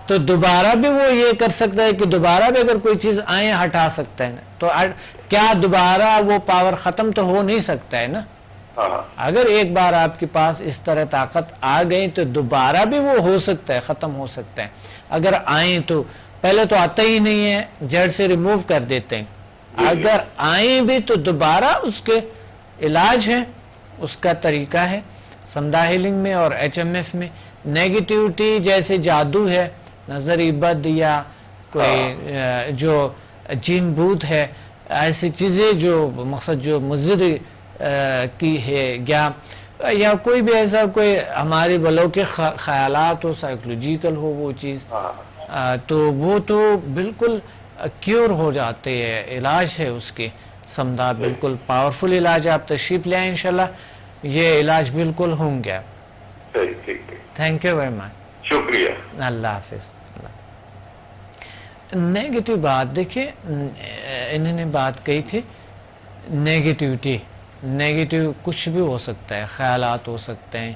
تو دوبارہ بھی وہ یہ کر سکتا ہے کہ دوبارہ بھی اگر کوئی چیز آئے ہٹا سکتا ہے نا. تو کیا دوبارہ وہ پاور ختم تو ہو نہیں سکتا ہے نا. اگر ایک بار آپ کے پاس اس طرح طاقت آ گئی تو دوبارہ بھی وہ ہو سکتا ہے, ختم ہو سکتا ہے. اگر آئیں تو پہلے تو آتا ہی نہیں ہے, جڑ سے ریموو کر دیتے ہیں. اگر آئیں بھی تو دوبارہ اس کے علاج ہے, اس کا طریقہ ہے. سمدھا ہیلنگ میں اور HMF میں نیگیٹیوٹی جیسے جادو ہے, نظری بد یا کوئی جو جین بھوت ہے, ایسی چیزیں جو مقصد جو مضر کی ہے, یا یا کوئی بھی ایسا کوئی ہمارے بلوں کے خیالات ہو، سائیکولوجیکل ہو وہ چیز، تو وہ تو بالکل کیور ہو جاتے ہیں، علاج ہے اس کے سمدھا، بالکل پاورفل علاج ہے. آپ تشریف لے آئیں انشاءاللہ، یہ علاج بالکل ہوں گے. تھینک یو ویری مچ، شکریہ. اللہ حافظ. نیگیٹو بات دیکھیں، انہوں نے بات کہی تھی نیگیٹیوٹی. نیگیٹو کچھ بھی ہو سکتا ہے، خیالات ہو سکتے ہیں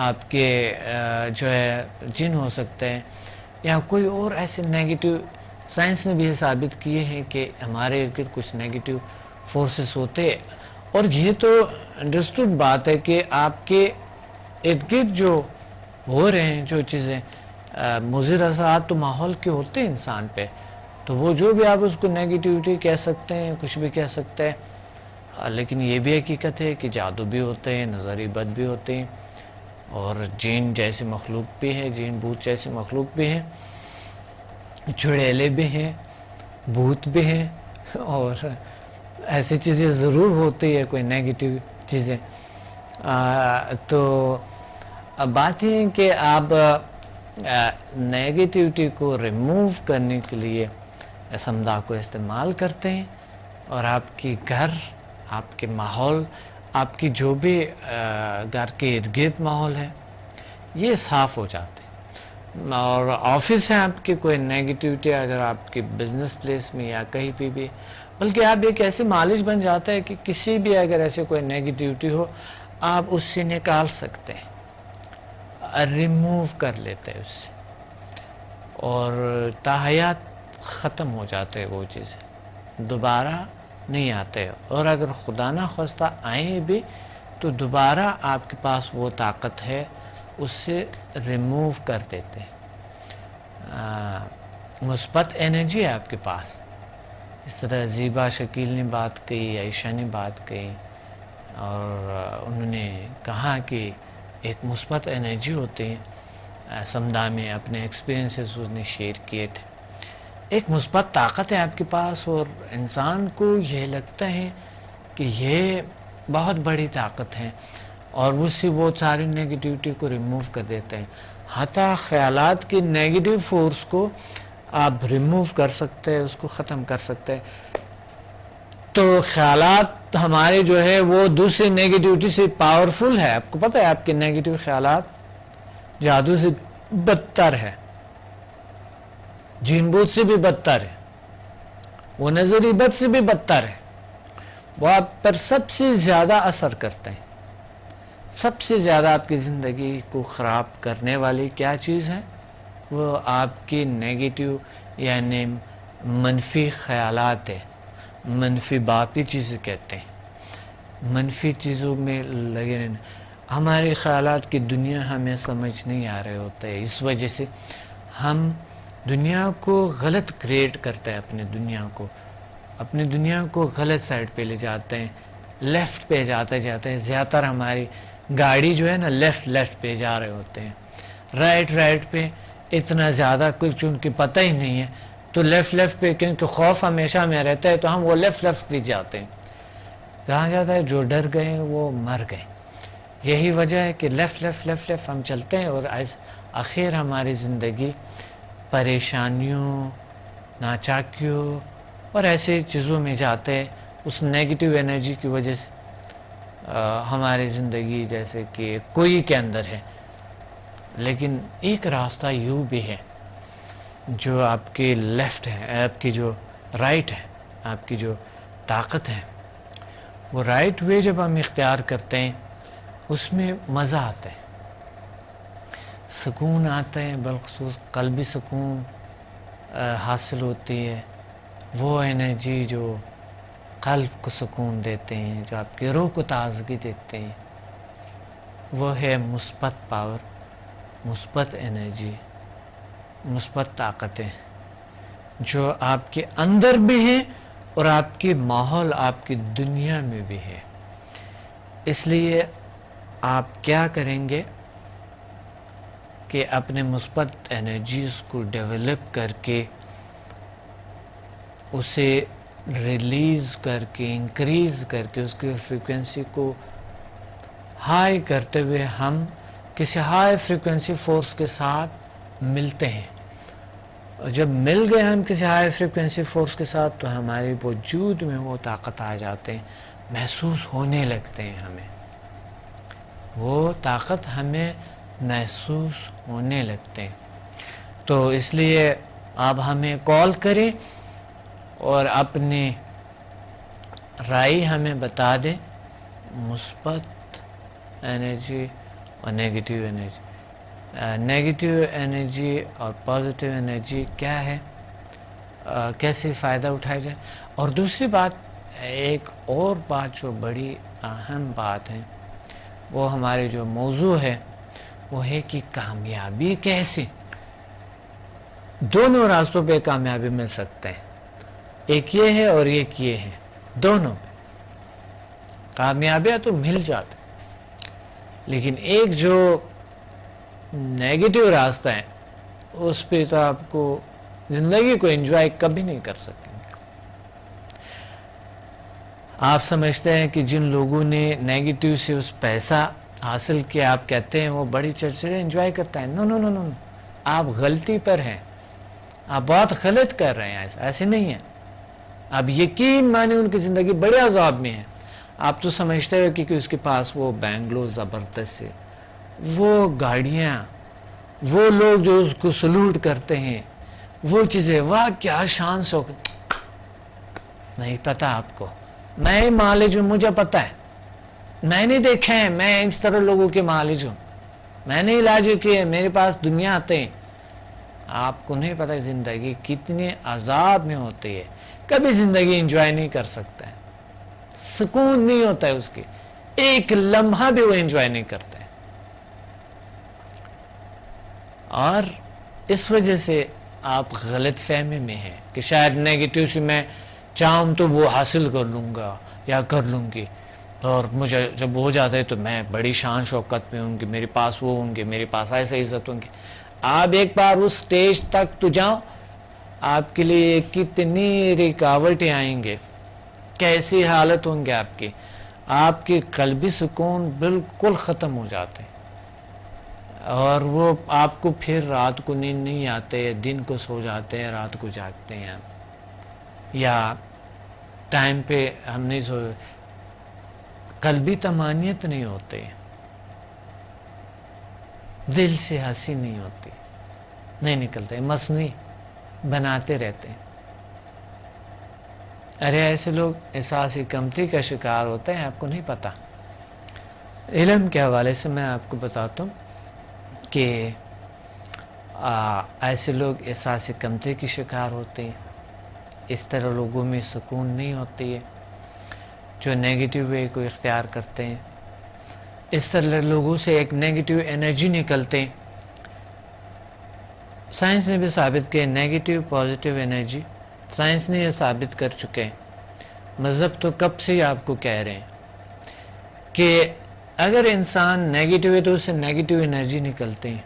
آپ کے، جو ہے جن ہو سکتے ہیں، یا کوئی اور ایسے نیگیٹو. سائنس نے بھی یہ ثابت کیے ہیں کہ ہمارے ارد گرد کچھ نیگیٹو فورسز ہوتے ہیں، اور یہ تو انڈرسٹوڈ بات ہے کہ آپ کے ارد گرد جو ہو رہے ہیں جو چیزیں مضر اثرات تو ماحول کے ہوتے ہیں انسان پہ، تو وہ جو بھی آپ اس کو نیگیٹیوٹی کہہ سکتے ہیں، کچھ بھی کہہ سکتے ہیں، لیکن یہ بھی حقیقت ہے کہ جادو بھی ہوتے ہیں، نظری بد بھی ہوتے ہیں، اور جین جیسے مخلوق بھی ہیں، جین بھوت جیسے مخلوق بھی ہیں، چڑیلے بھی ہیں، بھوت بھی ہیں، اور ایسی چیزیں ضرور ہوتی ہے، کوئی نیگیٹو چیزیں. تو بات یہ ہے کہ آپ نیگیٹیوٹی کو ریموو کرنے کے لیے سمدھا کو استعمال کرتے ہیں، اور آپ کی گھر، آپ کے ماحول، آپ کی جو بھی گھر کے ارد گرد ماحول ہے یہ صاف ہو جاتے ہیں. اور آفس ہے آپ کی، کوئی نیگیٹیوٹی اگر آپ کے بزنس پلیس میں یا کہیں پہ بھی، بلکہ آپ ایک ایسے مالج بن جاتا ہے کہ کسی بھی اگر ایسے کوئی نیگیٹیوٹی ہو آپ اس سے نکال سکتے ہیں، ریموو کر لیتے ہیں اس سے، اور تاحیات ختم ہو جاتے ہیں، وہ چیزیں دوبارہ نہیں آتے. اور اگر خدا نہ خواستہ آئیں بھی تو دوبارہ آپ کے پاس وہ طاقت ہے، اس سے ریموو کر دیتے ہیں. مثبت انرجی ہے آپ کے پاس. اس طرح زیبا شکیل نے بات کہی، عائشہ نے بات کہی، اور انہوں نے کہا کہ ایک مثبت انرجی ہوتی ہے. سمدھا میں اپنے ایکسپیرینسز اس نے شیئر کیے تھے. ایک مثبت طاقت ہے آپ کے پاس، اور انسان کو یہ لگتا ہے کہ یہ بہت بڑی طاقت ہے، اور اس سے بہت ساری نیگیٹیوٹی کو ریموو کر دیتے ہیں. حتیٰ خیالات کی نیگیٹو فورس کو آپ ریموو کر سکتے ہیں، اس کو ختم کر سکتے ہیں. تو خیالات ہمارے جو ہے وہ دوسری نیگیٹیوٹی سے پاورفل ہے. آپ کو پتہ ہے آپ کے نیگیٹو خیالات جادو سے بدتر ہے، جین بوت سے بھی بدتر ہے، وہ نظری بد سے بھی بدتر ہے. وہ آپ پر سب سے زیادہ اثر کرتے ہیں. سب سے زیادہ آپ کی زندگی کو خراب کرنے والی کیا چیز ہے؟ وہ آپ کی نیگیٹو یعنی منفی خیالات ہے. منفی باقی چیزیں کہتے ہیں، منفی چیزوں میں لگے رہنا. ہمارے خیالات کی دنیا ہمیں سمجھ نہیں آ رہے ہوتے، اس وجہ سے ہم دنیا کو غلط کریٹ کرتے ہیں. اپنی دنیا کو غلط سائڈ پہ لے جاتے ہیں، لیفٹ پہ جاتے ہیں. زیادہ تر ہماری گاڑی جو ہے نا لیفٹ پہ جا رہے ہوتے ہیں. رائٹ پہ اتنا زیادہ کچھ چونکہ پتہ ہی نہیں ہے، تو لیفٹ پہ کیونکہ خوف ہمیشہ میں رہتا ہے تو ہم وہ لیفٹ پہ جاتے ہیں. کہا جاتا ہے جو ڈر گئے وہ مر گئے. یہی وجہ ہے کہ لیفٹ ہم چلتے ہیں، اور آخر ہماری زندگی پریشانیوں، ناچاکیوں اور ایسے چیزوں میں جاتے ہیں. اس نیگیٹو انرجی کی وجہ سے ہماری زندگی جیسے کہ کوئی کے اندر ہے. لیکن ایک راستہ یوں بھی ہے جو آپ کے لیفٹ ہے، آپ کی جو رائٹ ہے، آپ کی جو طاقت ہے، وہ رائٹ وے جب ہم اختیار کرتے ہیں اس میں مزہ آتا ہے، سکون آتا ہے، بالخصوص قلبی سکون حاصل ہوتی ہے. وہ انرجی جو قلب کو سکون دیتے ہیں، جو آپ کی روح کو تازگی دیتے ہیں، وہ ہے مثبت پاور، مثبت انرجی، مثبت طاقتیں جو آپ کے اندر بھی ہیں اور آپ کے ماحول، آپ کی دنیا میں بھی ہے. اس لیے آپ کیا کریں گے کہ اپنے مثبت انرجیز کو ڈیولپ کر کے اسے ریلیز کر کے انکریز کر کے اس کی فریکوینسی کو ہائی کرتے ہوئے ہم کسی ہائی فریکوینسی فورس کے ساتھ ملتے ہیں، اور جب مل گئے ہم کسی ہائی فریکوینسی فورس کے ساتھ تو ہمارے وجود میں وہ طاقت آ جاتے ہیں، محسوس ہونے لگتے ہیں، ہمیں وہ طاقت ہمیں محسوس ہونے لگتے ہیں. تو اس لیے آپ ہمیں کال کریں اور اپنی رائے ہمیں بتا دیں، مثبت انرجی اور نیگیٹیو انرجی، نیگیٹیو انرجی اور پازیٹیو انرجی کیا ہے، کیسے فائدہ اٹھایا جائے. اور دوسری بات، ایک اور بات جو بڑی اہم بات ہے، وہ ہمارے جو موضوع ہے وہ ہے کہ کامیابی کیسے. دونوں راستوں پہ کامیابی مل سکتے ہیں، ایک یہ ہے اور ایک یہ ہے، دونوں پہ کامیابیاں تو مل جاتی، لیکن ایک جو نیگیٹو راستہ ہے اس پہ تو آپ کو زندگی کو انجوائے کبھی نہیں کر سکیں گے. آپ سمجھتے ہیں کہ جن لوگوں نے نیگیٹو سے اس پیسہ حاصل کیا، آپ کہتے ہیں وہ بڑی چڑچڑے انجوائے کرتا ہے. نو نو نو نو، آپ غلطی پر ہیں، آپ بہت غلط کر رہے ہیں. ایسے نہیں ہے. اب یقین مانے ان کی زندگی بڑے عذاب میں ہے. آپ تو سمجھتے ہو کہ اس کے پاس وہ بنگلو زبردست ہے، وہ گاڑیاں، وہ لوگ جو اس کو سلوٹ کرتے ہیں، وہ چیزیں، واہ کیا شان شوق. نہیں پتا آپ کو، میں مالج ہوں، مجھے پتا ہے، میں نے دیکھا ہے، میں اس طرح لوگوں کے مالج ہوں، میں نے علاج کیے، میرے پاس دنیا آتے ہیں. آپ کو نہیں پتا زندگی کتنے عذاب میں ہوتی ہے. کبھی زندگی انجوائے نہیں کر سکتا ہے، سکون نہیں ہوتا ہے اس کی، ایک لمحہ بھی وہ انجوائے نہیں کرتے. اور اس وجہ سے آپ غلط فہمی میں ہیں کہ شاید نیگیٹو سے میں چاہوں تو وہ حاصل کر لوں گا یا کر لوں گی، اور مجھے جب ہو جاتا ہے تو میں بڑی شان شوکت میں ہوں گی، میرے پاس وہ ہوں گے، میرے پاس ایسے عزت ہوں گے. آپ ایک بار اس سٹیج تک تو جاؤ، آپ کے لیے کتنی رکاوٹیں آئیں گے، کیسی حالت ہوں گے آپ کے قلبی سکون بالکل ختم ہو جاتے ہیں، اور وہ آپ کو پھر رات کو نیند نہیں آتے، دن کو سو جاتے ہیں، رات کو جاگتے ہیں، یا ٹائم پہ ہم نہیں سو، قلبی طمانینت نہیں ہوتے، دل سے ہنسی نہیں ہوتی، نہیں نکلتے، مصنوعی بناتے رہتے ہیں. ارے ایسے لوگ احساس کمتری کا شکار ہوتے ہیں، آپ کو نہیں پتا. علم کے حوالے سے میں آپ کو بتاتا ہوں کہ ایسے لوگ احساس کمتری کی شکار ہوتے ہیں. اس طرح لوگوں میں سکون نہیں ہوتی ہے جو نیگیٹو وے کو اختیار کرتے ہیں. اس طرح لوگوں سے ایک نیگیٹو انرجی نکلتے ہیں. سائنس نے بھی ثابت کیا نیگیٹو پازیٹیو انرجی، سائنس نے یہ ثابت کر چکے ہیں. مذہب تو کب سے آپ کو کہہ رہے ہیں کہ اگر انسان نیگیٹو ہے تو اس سے نیگیٹو انرجی نکلتے ہیں.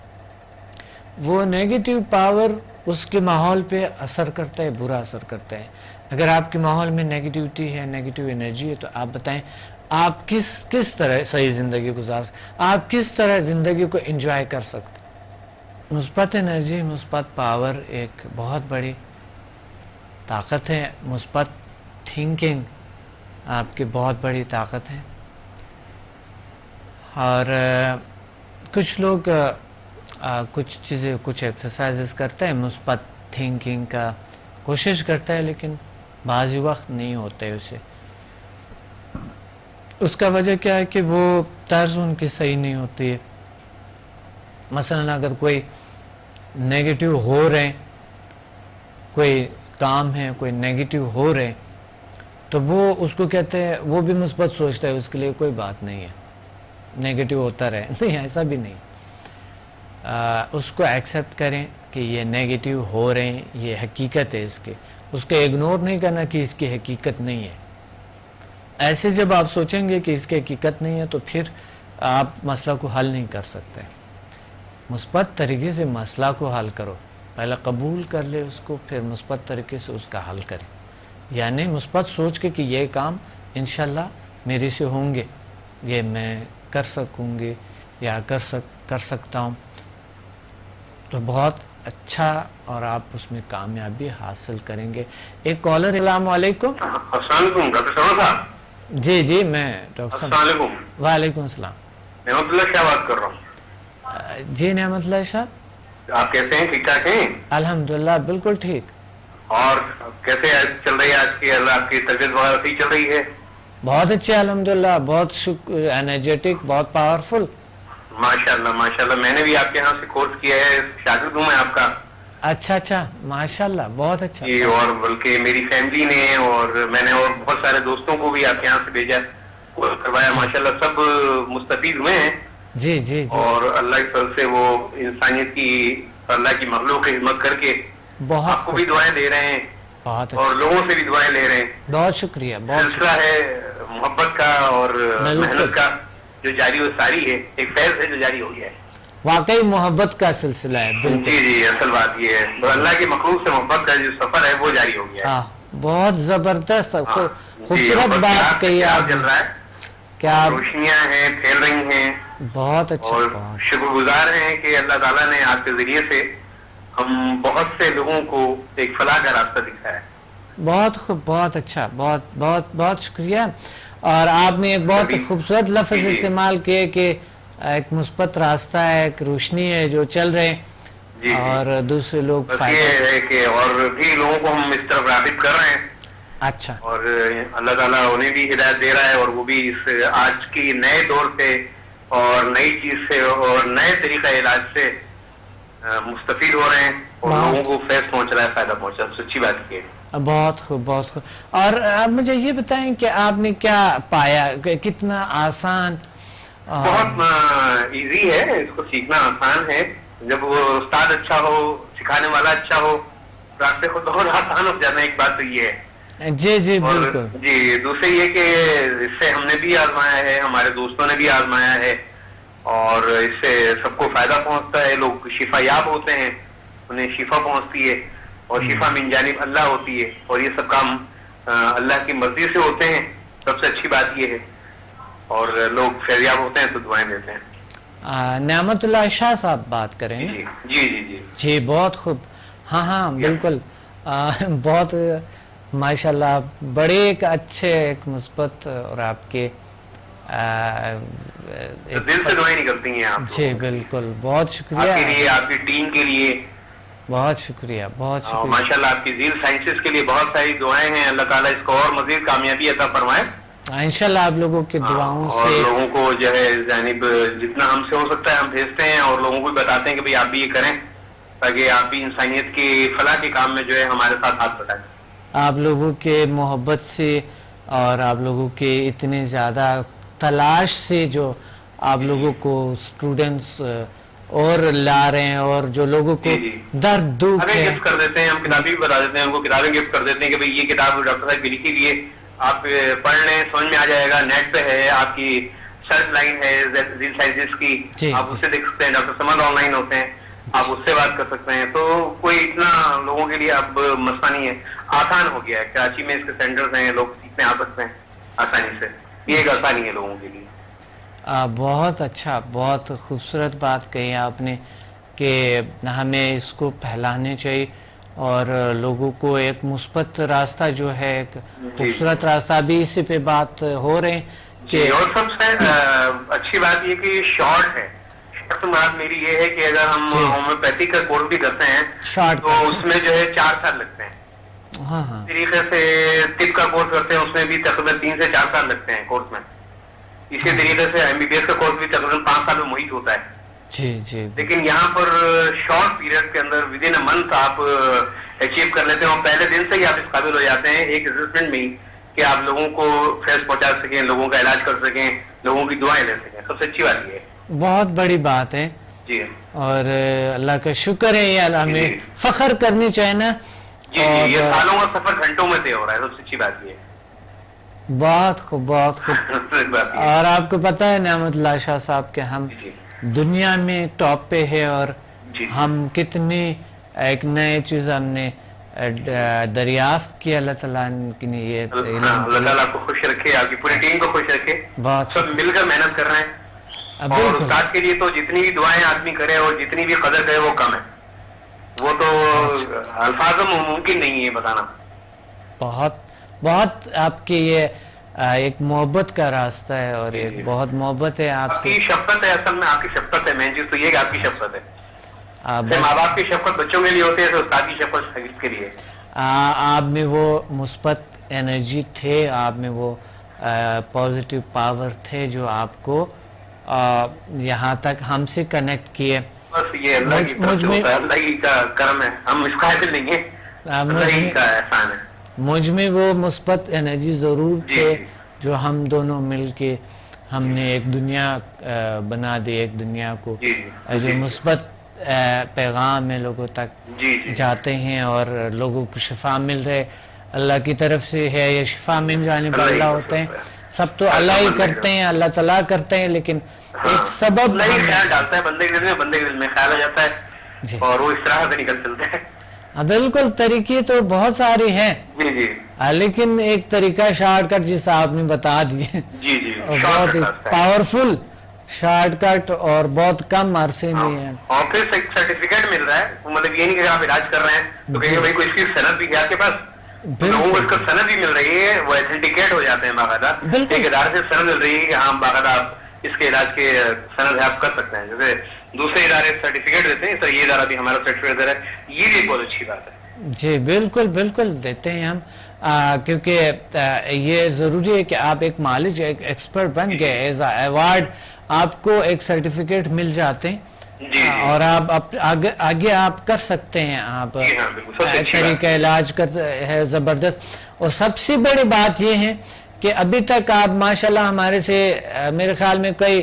وہ نیگیٹو پاور اس کے ماحول پہ اثر کرتا ہے، برا اثر کرتا ہے. اگر آپ کے ماحول میں نیگیٹیوٹی ہے، نیگیٹو انرجی ہے، تو آپ بتائیں آپ کس طرح صحیح زندگی گزار، آپ کس طرح زندگی کو انجوائے کر سکتے. مثبت انرجی، مثبت پاور ایک بہت بڑی طاقت ہے. مثبت تھنکنگ آپ کی بہت بڑی طاقت ہے. اور کچھ لوگ کچھ چیزیں، کچھ ایکسرسائزز کرتے ہیں، مثبت تھنکنگ کا کوشش کرتا ہے، لیکن بعض وقت نہیں ہوتے اسے. اس کا وجہ کیا ہے کہ وہ طرز ان کی صحیح نہیں ہوتی ہے. مثلا اگر کوئی نیگیٹو ہو رہے، کوئی کام ہے، کوئی نیگیٹو ہو رہے، تو وہ اس کو کہتے ہیں، وہ بھی مثبت سوچتا ہے، اس کے لیے کوئی بات نہیں ہے، نیگیٹو ہوتا رہے. نہیں، ایسا بھی نہیں. اس کو ایکسیپٹ کریں کہ یہ نیگیٹو ہو رہے ہیں، یہ حقیقت ہے اس کے. اس کو اگنور نہیں کرنا کہ اس کی حقیقت نہیں ہے. ایسے جب آپ سوچیں گے کہ اس کی حقیقت نہیں ہے تو پھر آپ مسئلہ کو حل نہیں کر سکتے. مثبت طریقے سے مسئلہ کو حل کرو، پہلے قبول کر لے اس کو، پھر مثبت طریقے سے اس کا حل کریں. یعنی مثبت سوچ کے کہ یہ کام انشاءاللہ میرے سے ہوں گے، یہ میں کر سکوں گی یا کر سکتا ہوں تو بہت اچھا اور آپ اس میں کامیابی حاصل کریں گے. ایک کالر. السلام علیکم. السلام علیکم ڈاکٹر ثنا صاحب. جی میں ڈاکٹر صاحب. السلام علیکم. وعلیکم السلام. نعمت اللہ شاہ بات کر رہا ہوں. جی نعمت اللہ شاہ. آپ کیسے ہیں؟ ٹھیک ٹھاک ہیں؟ الحمدللہ بالکل ٹھیک. اور کیسے چل رہی ہے آج کی آپ کی طبیعت وغیرہ صحیح چل رہی ہے؟ بہت اچھے الحمدللہ. بہت انرجیٹک, بہت پاورفل. ماشاءاللہ ماشاءاللہ. میں نے بھی آپ کے یہاں سے کورس کیا ہے, شاگرد ہوں میں آپ کا. اچھا ماشاءاللہ بہت اچھا. جی اور بلکہ میری فیملی نے اور میں نے اور بہت سارے دوستوں کو بھی آپ کے یہاں سے بھیجا, کورس کروایا. ماشاءاللہ سب مستفید ہوئے ہیں. جی اور اللہ کی طرف سے وہ انسانیت کی, اللہ کی مخلوق کی خدمت کر کے آپ کو بھی دعائیں دے رہے ہیں اور لوگوں سے بھی دعائیں لے رہے ہیں. بہت شکریہ. سلسلہ ہے محبت کا اور محنت کا جو جاری و ساری ہے, ایک فیض ہے جو جاری ہو گیا ہے. واقعی محبت کا سلسلہ ہے. جی اصل بات یہ ہے, اللہ کی مخلوق سے محبت کا جو سفر ہے وہ جاری ہو گیا ہے. بہت زبردست خوبصورت بات کہی آپ. چل رہا ہے کیا روشنیاں ہیں پھیل رہی ہیں. بہت اچھا. اور شکر گزار ہیں کہ اللہ تعالیٰ نے آپ کے ذریعے سے ہم بہت سے لوگوں کو ایک فلاح کا راستہ دکھایا ہے. بہت خوب, بہت اچھا, بہت بہت بہت شکریہ. اور آپ نے ایک بہت خوبصورت لفظ استعمال کیے کہ ایک مثبت راستہ ہے, ایک روشنی ہے جو چل رہے ہیں اور دوسرے لوگ یہ ہے کہ اور بھی لوگوں کو ہم اس طرف راغب کر رہے ہیں. اچھا. اور اللہ تعالیٰ انہیں بھی ہدایت دے رہا ہے اور وہ بھی اس آج کی نئے دور سے اور نئی چیز سے اور نئے طریقہ علاج سے مستفید ہو رہے ہیں اور لوگوں کو فیض پہنچ رہا ہے, فائدہ پہنچ رہا ہے. سچی بات یہ ہے. بہت خوب, بہت خوب. اور آپ مجھے یہ بتائیں کہ آپ نے کیا پایا, کتنا آسان؟ بہت ایزی ہے, اس کو سیکھنا آسان ہے. جب وہ استاد اچھا ہو, سکھانے والا اچھا ہو, راستے خود بہت آسان ہو جانا. ایک بات تو یہ ہے. جی بالکل. جی دوسرے یہ کہ اس سے ہم نے بھی آزمایا ہے, ہمارے دوستوں نے بھی آزمایا ہے اور اس سے سب کو فائدہ پہنچتا ہے. لوگ شفا یاب ہوتے ہیں, انہیں شفا پہنچتی ہے اور شفا من جانب اللہ ہوتی ہے اور یہ سب کام اللہ کی مرضی سے ہوتے ہیں. سب سے اچھی بات یہ ہے اور لوگ فیضیاب ہوتے ہیں تو دعائیں دیتے ہیں. نعمت اللہ شاہ صاحب بات کریں. جی بہت خوب. ہاں بالکل. بہت ماشاءاللہ آپ بڑے ایک اچھے, ایک مثبت اور آپ کے دل سے دعائیں نکلتی ہیں آپ. جی بالکل. بہت شکریہ. آپ کے لیے, آپ کی ٹیم کے لیے بہت شکریہ. بہت شکریہ. ماشاءاللہ آپ کی زیل سائنسز کے لیے بہت ساری دعائیں ہیں. اللہ تعالیٰ اس کو اور مزید کامیابی عطا فرمائے. انشاءاللہ آپ لوگوں کی دعاؤں سے اور لوگوں کو جو ہے جانب جتنا ہم سے ہو سکتا ہے ہم بھیجتے ہیں اور لوگوں کو بتاتے ہیں کہ بھئی آپ بھی یہ کریں تاکہ آپ بھی انسانیت کی فلاح کے کام میں جو ہے ہمارے ساتھ ہاتھ بٹائیں. آپ لوگوں کے محبت سے اور آپ لوگوں کے اتنے زیادہ تلاش سے جو آپ لوگوں کو اسٹوڈنٹس اور لا رہے ہیں اور جو لوگوں کو درد دکھ ہے گفٹ کر دیتے ہیں. ہم کتابیں بھی بتا دیتے ہیں, ان کو کتابیں گفٹ کر دیتے ہیں کہ بھئی یہ کتاب ڈاکٹر صاحب کی لکھی لیے, آپ پڑھ لیں, سمجھ میں آ جائے گا. نیٹ پہ ہے, آپ کی سرچ لائن ہے زیل سائنسز کی, آپ اس سے دیکھ سکتے ہیں. ڈاکٹر سمد آن لائن ہوتے ہیں, آپ اس سے بات کر سکتے ہیں. تو کوئی اتنا لوگوں کے لیے اب مسئلہ نہیں ہے, آسان ہو گیا ہے. کراچی میں اس کے سینٹرز ہیں, لوگ سیکھنے آ سکتے ہیں آسانی سے. یہ ایک آسانی ہے لوگوں کے لیے. بہت اچھا, بہت خوبصورت بات کہی آپ نے کہ ہمیں اس کو پھیلانے چاہیے اور لوگوں کو ایک مثبت راستہ جو ہے, ایک خوبصورت راستہ. ابھی اسی پہ بات ہو رہے ہیں کہ اور سب سے اچھی بات یہ کہ یہ شارٹ ہے. بات میری یہ ہے کہ اگر ہم ہومیوپیتھی کا کورس بھی کرتے ہیں تو اس میں جو ہے 4 سال لگتے ہیں. طریقے سے طب کا کورس کرتے ہیں, اس میں بھی تقریباً 3 سے 4 سال لگتے ہیں کورس میں. اسی طریقے سے ایم بی بی ایس کا کورس بھی تقریباً 5 سال میں محیط ہوتا ہے. لیکن یہاں پر شارٹ پیریڈ کے اندر ود ان اے منتھ آپ اچیو کر لیتے ہیں اور پہلے دن سے ہی آپ اس قابل ہو جاتے ہیں ایک اسسٹنٹ میں کہ آپ لوگوں کو فیض پہنچا سکیں, لوگوں کا علاج کر سکیں, لوگوں کی دعائیں لے سکیں. سب سے اچھی بات یہ ہے. بہت بڑی بات ہے. جی اور اللہ کا شکر ہے, یہ ہمیں فخر کرنی چاہیے نا. جی یہ سالوں کا سفر گھنٹوں میں طے ہو رہا ہے. سب سے اچھی بات یہ ہے. بہت خوب, بہت خوب. اور آپ کو پتہ ہے نعمت اللہ شاہ صاحب کہ ہم دنیا میں ٹاپ پہ ہے اور ہم کتنی ایک نئے چیز ہم نے دریافت کی. اللہ تعالیٰ نے یہ اللہ تعالیٰ آپ کو خوش رکھے, آپ کی پوری ٹیم کو خوش رکھے. بہت سب مل کر محنت کر رہے ہیں اور استاد کے لیے تو جتنی بھی دعائیں آدمی کرے اور جتنی بھی قدر کرے وہ کم ہے, وہ تو الفاظ میں ممکن نہیں ہے بتانا. بہت بہت آپ کے یہ ایک محبت کا راستہ ہے اور ایک بہت محبت ہے آپ سے. آپ کی شفقت ہے, اصل میں آپ کی شفقت ہے, مین چیز تو یہ کہ آپ کی شفقت ہے. ماں باپ کی شفقت بچوں کے لیے ہوتی ہے تو استاد کی شفقت شاگرد کے لیے. آپ میں وہ مثبت انرجی تھے, آپ میں وہ پازیٹیو پاور تھے جو آپ کو یہاں تک ہم سے کنیکٹ کیے. بس یہ اللہ کی طرف سے ہوتا ہے, اللہ کی کا کرم ہے, ہم اس قابل نہیں ہیں, اللہ ہی کا احسان ہے. مجھ میں وہ مثبت انرجی ضرور تھے جو ہم دونوں مل کے ہم نے ایک دنیا بنا دی, ایک دنیا کو جو مثبت پیغام ہے لوگوں تک جاتے ہیں اور لوگوں کو شفا مل رہے, اللہ کی طرف سے ہے. یہ شفا مل جانے پر اللہ ہوتے ہیں, سب تو اللہ ہی کرتے ہیں, اللہ تعالیٰ کرتے ہیں, لیکن ایک سبب خیال ڈالتا ہے بندے کے دل میں, بندے کے دل میں خیال آ جاتا ہے اور وہ اس طرح سے نکل چلتا ہے. بالکل, طریقے تو بہت ساری ہیں لیکن ایک طریقہ شارٹ کٹ جس آپ نے بتا دیے, بہت ہی پاورفل شارٹ کٹ اور بہت کم عرصے میں ہے. اور پھر سرٹیفکیٹ مل رہا ہے, مطلب یہ نہیں کہ آپ علاج کر رہے ہیں تو کہیں بھائی کوئی اس کی سند بھی ہے آپ کے پاس, لوگوں کو اس کا سند بھی مل رہی ہے, وہ ایتھنٹیکیٹ ہو جاتے ہیں باقاعدہ, ایک ادارے سے سند مل رہی ہے کہ ہاں باقاعدہ آپ اس کے علاج کے سند ہے آپ کر سکتے ہیں. جیسے دوسرے ادارے سرٹیفکیٹ دیتے ہیں, سر یہ ادارہ بھی ہمارا سرٹیفکیٹ دے رہا ہے, یہ بھی بہت اچھی بات ہے. جی بالکل بالکل دیتے ہیں ہم, کیونکہ یہ ضروری ہے کہ آپ ایک مالج ایک ایکسپرٹ بن گئے, ایز اے ایوارڈ آپ کو ایک سرٹیفکیٹ مل جاتے ہیں اور آپ آگے آپ کر سکتے ہیں, آپ طریقہ علاج ہے زبردست. اور سب سے بڑی بات یہ ہے کہ ابھی تک آپ ماشاءاللہ ہمارے سے میرے خیال میں کئی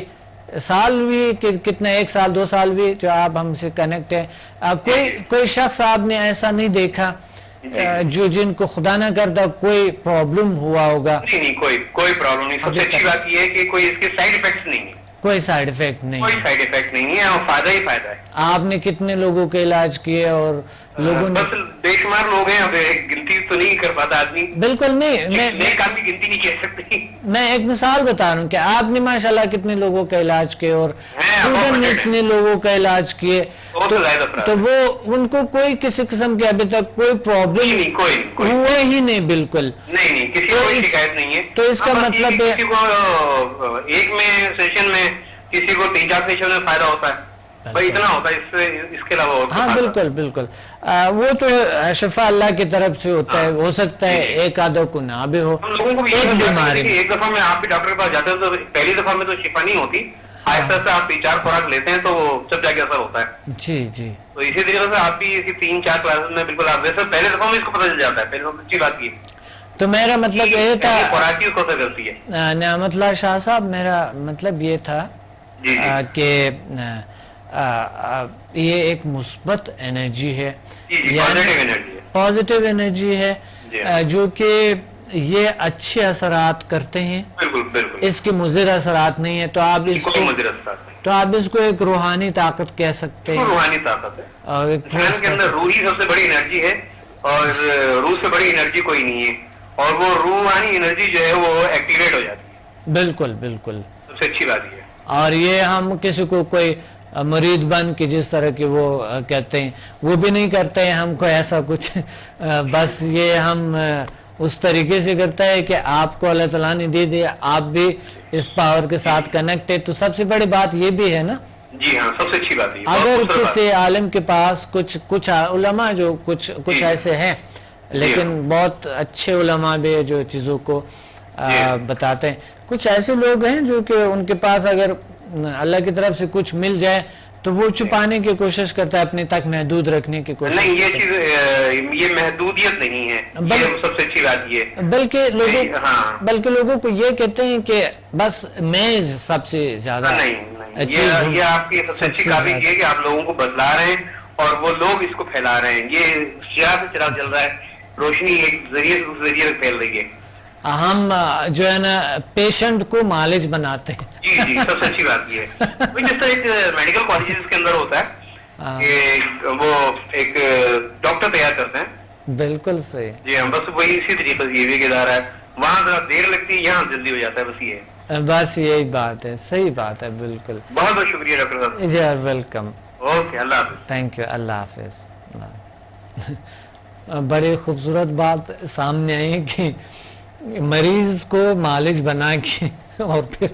سال بھی, کتنے 1 سال 2 سال بھی جو آپ ہم سے کنیکٹ ہے, کوئی شخص آپ نے ایسا نہیں دیکھا جو جن کو خدا نہ کرتا کوئی پرابلم ہوا ہوگا؟ نہیں, کوئی پرابلم نہیں. سب سے اچھی بات یہ ہے کہ کوئی اس کے سائیڈ ایفیکٹس نہیں ہے, کوئی سائیڈ ایفیکٹ نہیں, کوئی سائیڈ ایفیکٹ نہیں ہے اور فائدہ ہی فائدہ ہے. آپ نے کتنے لوگوں کے علاج کیے اور لوگوں نے, بس بے شمار لوگ ہیں, اب گنتی تو نہیں کر پاتا آدمی. بالکل نہیں, میں کام کی گنتی نہیں کہہ سکتی. میں ایک مثال بتا رہا ہوں کہ آپ نے ماشاءاللہ کتنے لوگوں کا علاج کیے اور نے اتنے لوگوں کا علاج کیے, تو وہ ان کو کوئی کسی قسم کی ابھی تک کوئی پرابلم ہوا ہی نہیں. بالکل نہیں, کسی کو کوئی شکایت نہیں ہے. تو اس کا مطلب ہے کسی کو ایک میں سیشن میں, کسی کو 3-4 سیشن میں فائدہ ہوتا ہے, اتنا ہوتا ہے, اس کے علاوہ. ہاں بالکل بالکل, وہ تو شفا اللہ کی طرف سے ہوتا ہے, ہو سکتا ہے ایک آدھوں کو نہ بھی ہو. ایک بیماری ایک دفعہ میں آپ بھی ڈاکٹر کے پاس جاتے ہیں تو پہلی دفعہ میں تو شفا نہیں ہوتی, آہستہ سے آپ 3-4 خوراک لیتے ہیں تو وہ سب جا کے اثر ہوتا ہے. جی جی, تو اسی طریقے سے آپ بھی اسی 3-4 کلاسز میں بالکل آپ ویسے پہلے دفعہ میں اس کو پتہ چل جاتا ہے, پہلے اچھی بات یہ. تو میرا مطلب یہ تھا, خوراک کی اس کو اثر کرتی ہے. نعمت اللہ شاہ صاحب, میرا مطلب یہ تھا کہ یہ ایک مثبت انرجی ہے, پازیٹیو انرجی ہے جو کہ یہ اچھے اثرات کرتے ہیں, اس کے مضر اثرات نہیں ہے. تو آپ اس کو ایک روحانی طاقت کہہ سکتے ہیں. روحانی طاقت ہے, اور انسان کے اندر روح ہی سب سے بڑی انرجی ہے, اور روح سے بڑی انرجی کوئی نہیں ہے, اور وہ روحانی انرجی جو ہے وہ ایکٹیویٹ ہو جاتی ہے. بالکل بالکل, سب سے اچھی بات یہ ہے. اور یہ ہم کسی کو کوئی مرید بن کے جس طرح کی وہ کہتے ہیں وہ بھی نہیں کرتے ہیں ہم کو ایسا کچھ, بس یہ ہم اس طریقے سے کرتا ہے کہ آپ کو اللہ تعالیٰ نے دے دیا, آپ بھی اس پاور کے ساتھ کنیکٹ ہے. تو سب سے بڑی بات یہ بھی ہے نا. جی ہاں, سب سے اچھی بات ہے. اگر کسی عالم کے پاس کچھ علماء جو کچھ ایسے ہیں, لیکن بہت اچھے علماء بھی ہے جو چیزوں کو بتاتے ہیں. کچھ ایسے لوگ ہیں جو کہ ان کے پاس اگر اللہ کی طرف سے کچھ مل جائے تو وہ چھپانے کی کوشش کرتا ہے, اپنے تک محدود رکھنے کی کوشش. نہیں, یہ چیز یہ محدودیت نہیں ہے, سب سے اچھی بات یہ. بلکہ لوگوں کو یہ کہتے ہیں کہ بس میں سب سے زیادہ. نہیں, یہ آپ کی سب سے اچھی قابلیت یہ ہے کہ آپ لوگوں کو بدلا رہے ہیں اور وہ لوگ اس کو پھیلا رہے ہیں. یہ چراغ سے چراغ جل رہا ہے, روشنی ایک ذریعے سے اس ذریعے پھیل رہی ہے. ہم جو ہے نا پیشنٹ کو مالج بناتے ہیں. جی, سب سے اچھی بات یہ ہے. جس طرح ایک میڈیکل کالجز کے اندر ہوتا ہے کہ وہ ایک ڈاکٹر تیار کرتے ہیں. بالکل صحیح. جی ہم بس وہی اسی طریقے سے یہ بھی ادارہ ہے, وہاں ذرا دیر لگتی ہے, یہاں جلدی ہو جاتا ہے, بس یہ ہے. بس یہی بات ہے, صحیح بات ہے, بالکل. بہت بہت شکریہ ڈاکٹر صاحب. جی ویلکم. اوکے, اللہ حافظ. تھینک یو, اللہ حافظ. بڑی خوبصورت بات سامنے آئی کہ مریض کو معالج بنا کے اور پھر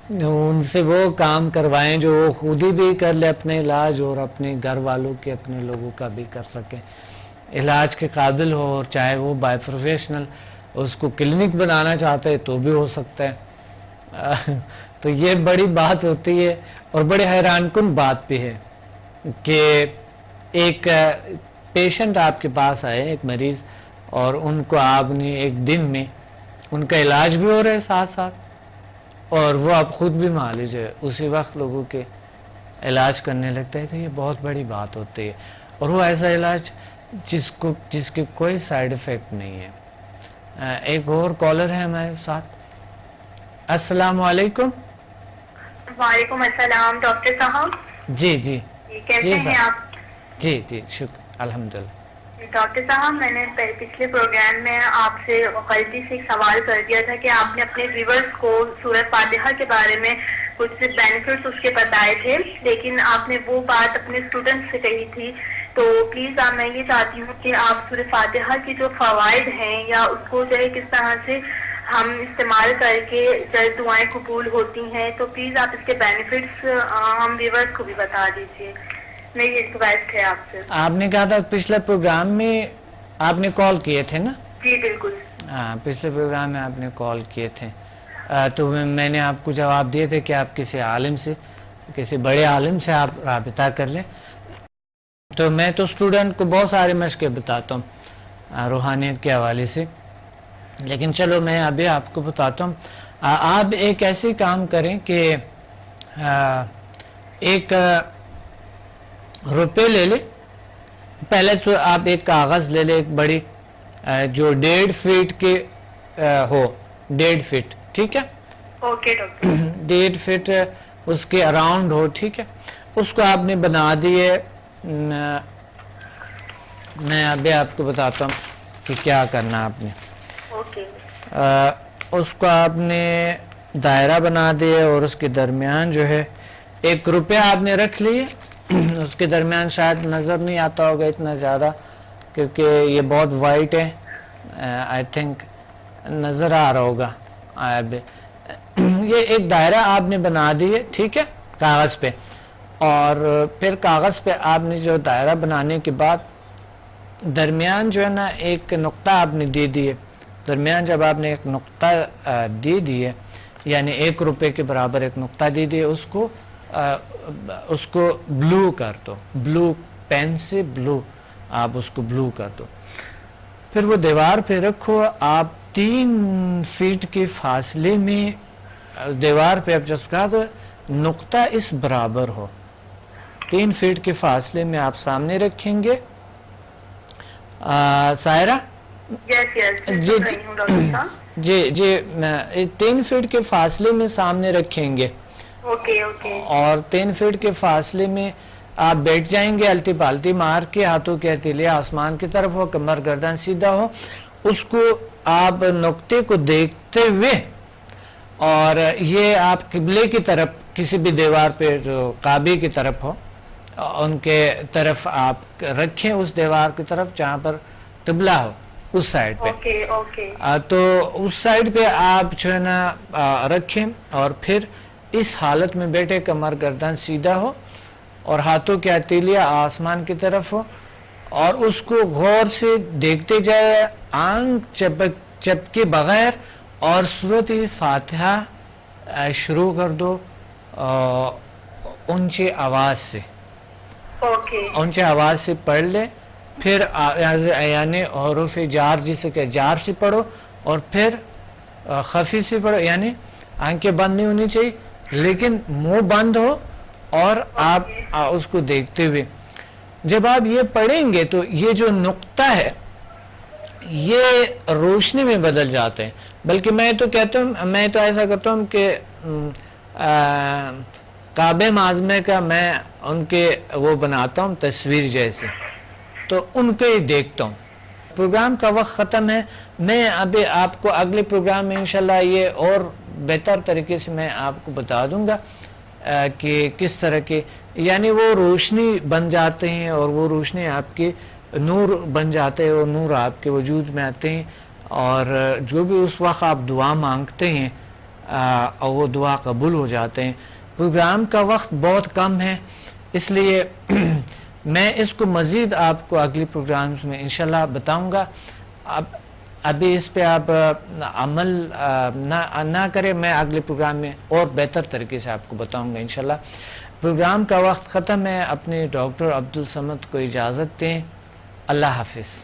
ان سے وہ کام کروائیں جو وہ خود ہی بھی کر لے اپنے علاج, اور اپنے گھر والوں کے, اپنے لوگوں کا بھی کر سکیں, علاج کے قابل ہو, اور چاہے وہ بائی پروفیشنل اس کو کلینک بنانا چاہتے ہیں تو بھی ہو سکتا ہے. تو یہ بڑی بات ہوتی ہے, اور بڑی حیران کن بات بھی ہے کہ ایک پیشنٹ آپ کے پاس آئے, ایک مریض, اور ان کو آپ نے ایک دن میں ان کا علاج بھی ہو رہا ہے ساتھ ساتھ, اور وہ آپ خود بھی معالج ہے, اسی وقت لوگوں کے علاج کرنے لگتا ہے. تو یہ بہت بڑی بات ہوتی ہے, اور وہ ایسا علاج جس کے کوئی سائیڈ افیکٹ نہیں ہے. ایک اور کالر ہے ہمارے ساتھ. السلام علیکم. وعلیکم السلام ڈاکٹر صاحب. جی جی کیسے ہیں آپ؟ جی جی شکر, الحمدللہ. ڈاکٹر صاحب, میں نے پچھلے پروگرام میں آپ سے غلطی سے ایک سوال کر دیا تھا کہ آپ نے اپنے ویورز کو سورۃ فاتحہ کے بارے میں کچھ بینیفٹس اس کے بتائے تھے, لیکن آپ نے وہ بات اپنے اسٹوڈنٹس سے کہی تھی. تو پلیز میں یہ چاہتی ہوں کہ آپ سورۃ فاتحہ کی جو فوائد ہیں, یا اس کو جو ہے کس طرح سے ہم استعمال کر کے جلد دعائیں قبول ہوتی ہیں, تو پلیز آپ اس کے بینیفٹس ہم ویورز کو بھی بتا دیجیے. میری ریکویسٹ ہے آپ سے. آپ نے کہا تھا پچھلے پروگرام میں آپ نے کال کیے تھے نا؟ جی بالکل. ہاں, پچھلے پروگرام میں آپ نے کال کیے تھے, تو میں نے آپ کو جواب دیے تھے کہ آپ کسی عالم سے, کسی بڑے عالم سے آپ رابطہ کر لیں. تو میں تو اسٹوڈنٹ کو بہت سارے مشقیں بتاتا ہوں روحانیت کے حوالے سے, لیکن چلو میں ابھی آپ کو بتاتا ہوں. آپ ایک ایسے کام کریں کہ ایک روپے لے لیں. پہلے تو آپ ایک کاغذ لے لیں, ایک بڑی جو 1.5 فٹ کے ہو, 1.5 فٹ, ٹھیک ہے؟ Okay doctor. 1.5 فٹ اس کے اراؤنڈ ہو, ٹھیک ہے؟ اس کو آپ نے بنا دیے. میں ابھی آپ کو بتاتا ہوں کہ کیا کرنا آپ نے. اوکے. اس کو آپ نے دائرہ بنا دیا, اور اس کے درمیان جو ہے 1 روپیہ آپ نے رکھ لیے. اس کے درمیان شاید نظر نہیں آتا ہوگا اتنا زیادہ, کیونکہ یہ بہت وائٹ ہے. آئی تھنک نظر آ رہا ہوگا. یہ ایک دائرہ آپ نے بنا دیے, ٹھیک ہے, کاغذ پہ. اور پھر کاغذ پہ آپ نے جو دائرہ بنانے کے بعد درمیان جو ہے نا ایک نقطہ آپ نے دے دیے. درمیان جب آپ نے ایک نقطہ دے دیے, یعنی 1 روپے کے برابر ایک نقطہ دے دیے, اس کو بلو کر دو. بلو پین سے بلو آپ اس کو بلو کر دو. پھر وہ دیوار پہ رکھو. آپ 3 فٹ کے فاصلے میں دیوار پہ آپ چسپا دو, نقطہ اس برابر ہو. 3 فٹ کے فاصلے میں آپ سامنے رکھیں گے. سائرہ جی 3 فٹ کے فاصلے میں سامنے رکھیں گے. اور 3 فٹ کے فاصلے میں آپ بیٹھ جائیں گے, الٹی پالٹی مار کے, ہاتھوں کے ہتھیلے آسمان کی طرف ہو, کمر گردن سیدھا ہو. اس کو آپ نقطے کو دیکھتے ہوئے, اور یہ آپ قبلے کی طرف, کسی بھی دیوار پہ جو کعبے کی طرف ہو ان کے طرف آپ رکھیں, اس دیوار کی طرف جہاں پر قبلہ ہو, اس سائڈ پہ. تو اس سائڈ پہ آپ جو ہے نا رکھیں, اور پھر اس حالت میں بیٹھے, کمر گردن سیدھا ہو, اور ہاتھوں کے ہتھیلیاں آسمان کی طرف ہو, اور اس کو غور سے دیکھتے جائے, آنکھ چپکے بغیر, اور سورۃ فاتحہ شروع کر دو اونچی آواز سے. اونچی آواز سے پڑھ لے. پھر یعنی حروف جار جسے کہ جار سے پڑھو, اور پھر خفی سے پڑھو, یعنی آنکھیں بند نہیں ہونی چاہیے لیکن منہ بند ہو, اور آپ اس کو دیکھتے ہوئے. جب آپ یہ پڑھیں گے تو یہ جو نقطہ ہے یہ روشنی میں بدل جاتے ہیں. بلکہ میں تو کہتا ہوں, میں تو ایسا کرتا ہوں کہ کعبہ معظمہ کا میں ان کے وہ بناتا ہوں تصویر جیسے, تو ان کو ہی دیکھتا ہوں. پروگرام کا وقت ختم ہے. میں ابھی آپ کو اگلے پروگرام میں انشاءاللہ یہ اور بہتر طریقے سے میں آپ کو بتا دوں گا کہ کس طرح کے یعنی وہ روشنی بن جاتے ہیں اور وہ روشنی آپ کے نور بن جاتے ہیں اور نور آپ کے وجود میں آتے ہیں اور جو بھی اس وقت آپ دعا مانگتے ہیں اور وہ دعا قبول ہو جاتے ہیں. پروگرام کا وقت بہت کم ہے اس لیے میں اس کو مزید آپ کو اگلی پروگرامز میں انشاءاللہ بتاؤں گا. ابھی اس پہ آپ عمل نہ کریں, میں اگلے پروگرام میں اور بہتر طریقے سے آپ کو بتاؤں گا انشاءاللہ. پروگرام کا وقت ختم ہے. اپنے ڈاکٹر عبدالصمد کو اجازت دیں. اللہ حافظ.